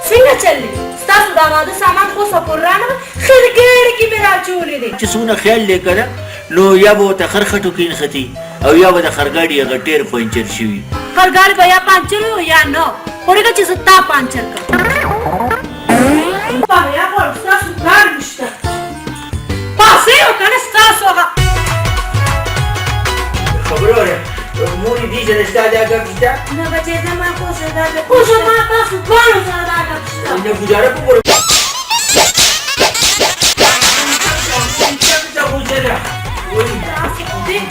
څنګه چلې ستاسو دا واده سامان خو سپور رانه خرګېړې کې مې راچولې دی چې څونه خیال دی که نه نو یا به ورته خرخټو کې نښتي او یا به د خرګاډي هغه ټیر پنچر شوي خرګاډي به یا پانچر وي یا نه خورېږه چې زه تا پانچر کړم بیا غواړم ستاسو کار نشته پاسې وکنه ستاسو هغه خبره وره مورې دې چې د ستا دا ګپ شته نه بچې زما خو سره دا ګپ خو زما تاسو دواړو سره دا ګپ شته نه ګزاره په ګوره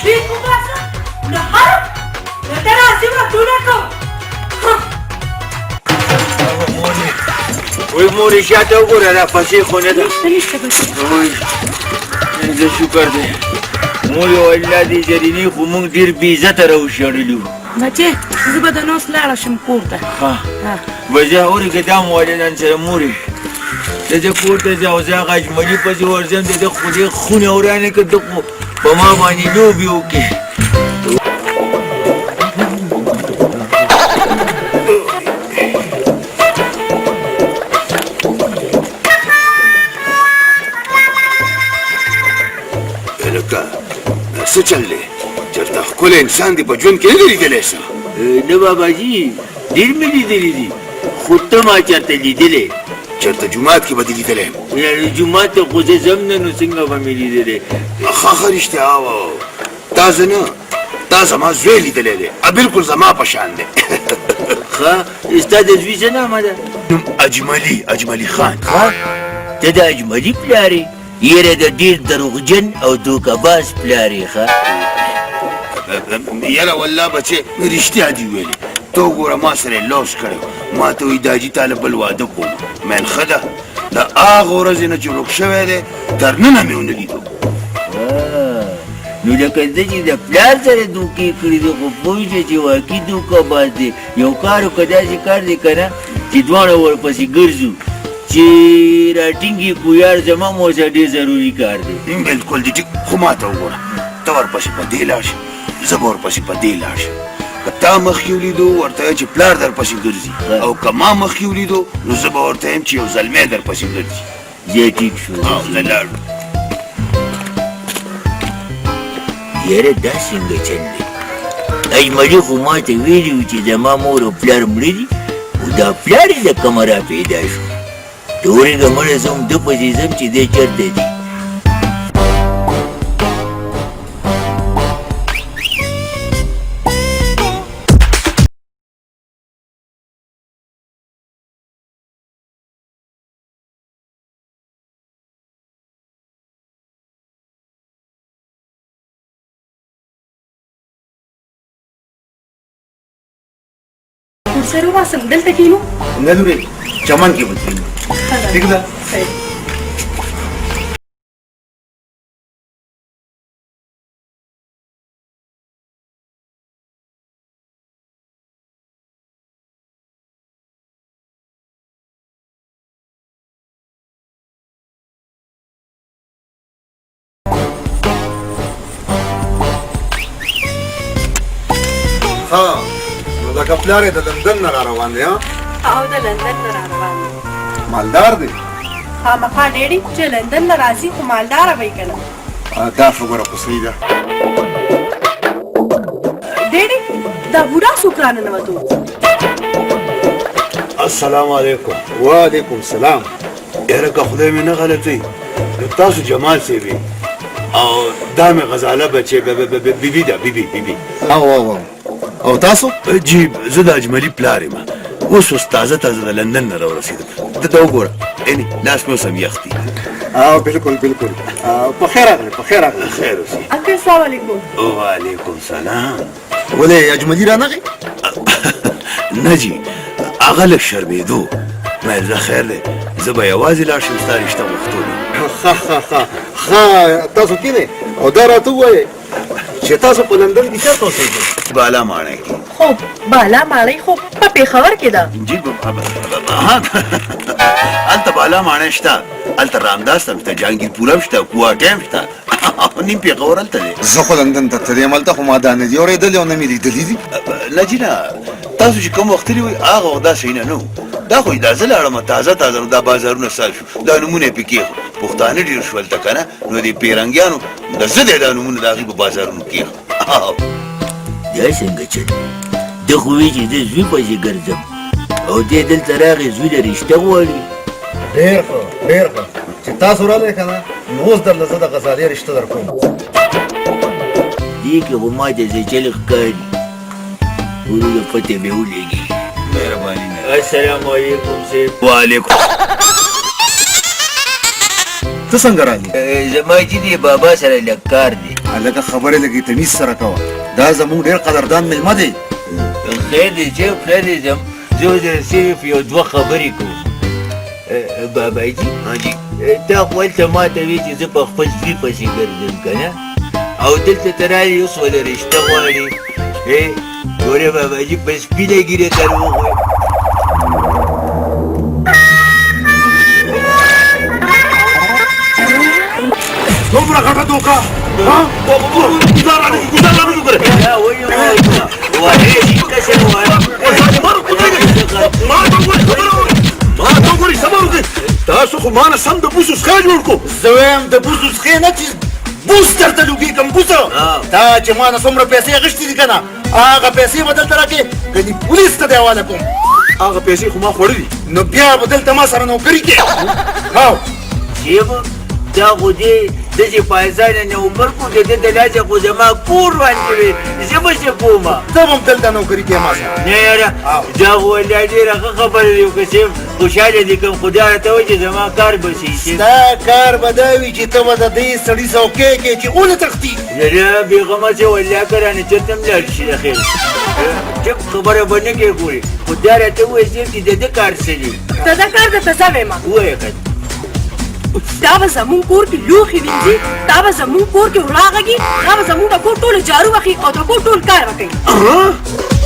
بيت مباشر نهار ترى سيبها دونكم وای مورې شاته وګوره دا پسې خو نه ده وای زه شکر دی مورې والله دې جرینې خو موږ ډېر بې عزته راوشړلي وو بچې زه به د نوس لاړه شم کور ته به زه اورې که دا موالدان سره مورې د زه کور ته ځه او زه هغه اجملي پسې ورځم د ده خو دې خونې ورانې که ده خو په ما باندې لوبې وکړي لکه څه چل دی چېرته ښکلی انسان دی په ژوند کې نه دی لیدلی څه نه باباجي ډېر مې لیدلي دي خو ته ما چېرته لیدلی چېرته جومات کې به دې لیدلی یم یعنې جومات ته خو زه ځم نه نو څنګه به مې لیدلی ښه رښتیا تا زه نه تا زما زوی لیدلی دی بلکل زما په شان دی ښه ستا د زوی څه نامه ده نوم اجملي خان ته د اجملي پلار یې یره د ډېر دروغجن او دوکهباز پلار یې ښه یاره والله بچې رښتیا دي ویلې ته وګوره ما سره یې لوس کړی ما ته وایي داجي تا له بل واده کوم مین ښه ده د هغه ورځې نه چې ورک شوی دی تر ننه مې ونه لیدو نو لکه زه چې د پلار سره دوکې کړي دي خو پوه شه چې واقعي دوکهباز دی یو کار وکړه داسې کار دی که نه چې دواړه ورپسې ګرځو چې راټینګې کو یار زما مو سره ډېر ضروري کار دی بلکل دي ټیک خو ما ته وګوره ته ورپسې په دې لاړ شه زه به ورپسې په دې لاړ شم که تا مخکې ولیدو ورته وایه چې پلار درپسې ګرځي او که ما مخکې ولیدو نو زه به ورته یم چې یو زلمی درپسې ګرځي زه ټیک شو زه لاړم یاره دا څنګه چل دی اجملي خو ما ته ویلي وو چې زما مور او پلار مړه دي خو دا پلار یې له کومه را پیدا شو ته ورېږه مړه زه هم ده پسې ځم چې دی چېرته دي سره واسم دلته کینو نه لورې چمن کې به کښېنو ټیک ده لکه پلار یې د لندن نه را روان دی او د لندن نه را روان دی مالدار دی خامخا ډېډي چې لندن نه راځي خو مالداره به یې که نه دا خبره خو صحیح ده ډېډي دا بوډا څوک راننوتو السلام علیکم وعلیکم سلام یاره که خدای مې نه غلطوي د تاسو جمال صاحب او دا مې غزاله بچې بیبي ده بیبي او تاسو جی زه د اجملي پلار یم اوس تازه د لندن نه راورسېدم ته ته وګوره یعنې لاس مې اوس هم یخ دي بالکل په خیر راغلی خیر اوسې انکل السلام علیکم وعلیکم سلام ولې اجملي رانغی نه جی هغه لږ شرمېدو مې زه خیر دی زه به یوازې لاړ شم ستا رشته غوښتو ښه تاسو کینې او دا راته ووایئ چې تاسو په لندن کې چېرته اوسېږئ بالا ماڼۍ کې خو بالا ماڼۍ خو په پېښور کې ده جی هلته بالا ماڼۍ شته هلته رامداس ته شته جهانګیر پوره شته کوهاټي هم شته نیم پېښور هلته دی زه خو لندن ته تللی یم هلته خو ما دا نه دي اورېدلي او نه مې لیدلي دي نه جي نه تاسو چې کوم وخت تللي وئ هغه وخت دا شی نه و دا خو دا زه لاړم تازه نو دا بازارونه صاف شو دا نومونه یې پکې پښتانه ډېر شول ته که نه نو دې پیرنګیانو د زه دی دا نومونه د هغې په بازارونو کې دا څنګه چل ده خو وی چې زه زوی پسې ګرځم او دې دلته راغی زوی له رشته غواړي ډېر ښه چې تاسو راغلی که نه نو اوس درله زه د غزالې رشته در کوم دې کې خو ما ته زچل ښکاري وروره پته مې ولېږي مهرباني السلام علیکم صاحب وعلیکم ته څنګه راغلی زما چې دی بابا سره لږ کار دی هلکه خبرې لږې تمیز سره کوه دا زموږ ډېر قدردان مېلمه دی خیر دی چې پلار دی زه ورسره صرف یو دوه خبرې کوم باباجي تا خو هلته ما ته وایي چې زه په خپل زوی پسې ګرځم که نه او دلته ته رالې اوس ولې رشته غواړې ګوره باباجي په سپینه ګیره در وغواړي دومره غټه دوکه ګزار را نشو ګره ما ته وګورئ صبر وکړئ تاسو خو ما نه سم د بوسو څخه جوړ کړو زه وایم د بوسو څخې نه چې بوس درته لوګېږم بوسه تا چې ما نه څومره پیسې اخیستې دي که نه هغه پیسې به دلته راکړې ګنې پولیس ته دې حواله کوم هغه پیسې خو ما خوړلي نو بیا به دلته ما سره نوکري کې شیبه دا خو دې داسې پایزانه نوکر کړو د ده د لاسه خو زما کور باندې وي زه به څه کوم زه به هم دلته نوکري کې ما سره نه یاره دا خو والله ډېره ښه خبره دی که صاحب خوشحاله دي کوم خو دا راته وایي چې زما کار به شي دا کار به دا وي چې ته به د دې سړي څوکۍ کې چې اونه تښتي یاره بېغمه څه والله که رانه چېرته هم لاړ شي د خیر چپ خبره به نه کې ګورې خو دا راته ووایي صاحب چې د ده کار څه دی ته دا کار درته زه وایم ووایه که دا به زمون کور کې لوښي وینځي دا به زمون کور کې وړاغږي دا به زمون د کور ټول جارو وخي او د کور ټول کار وکړي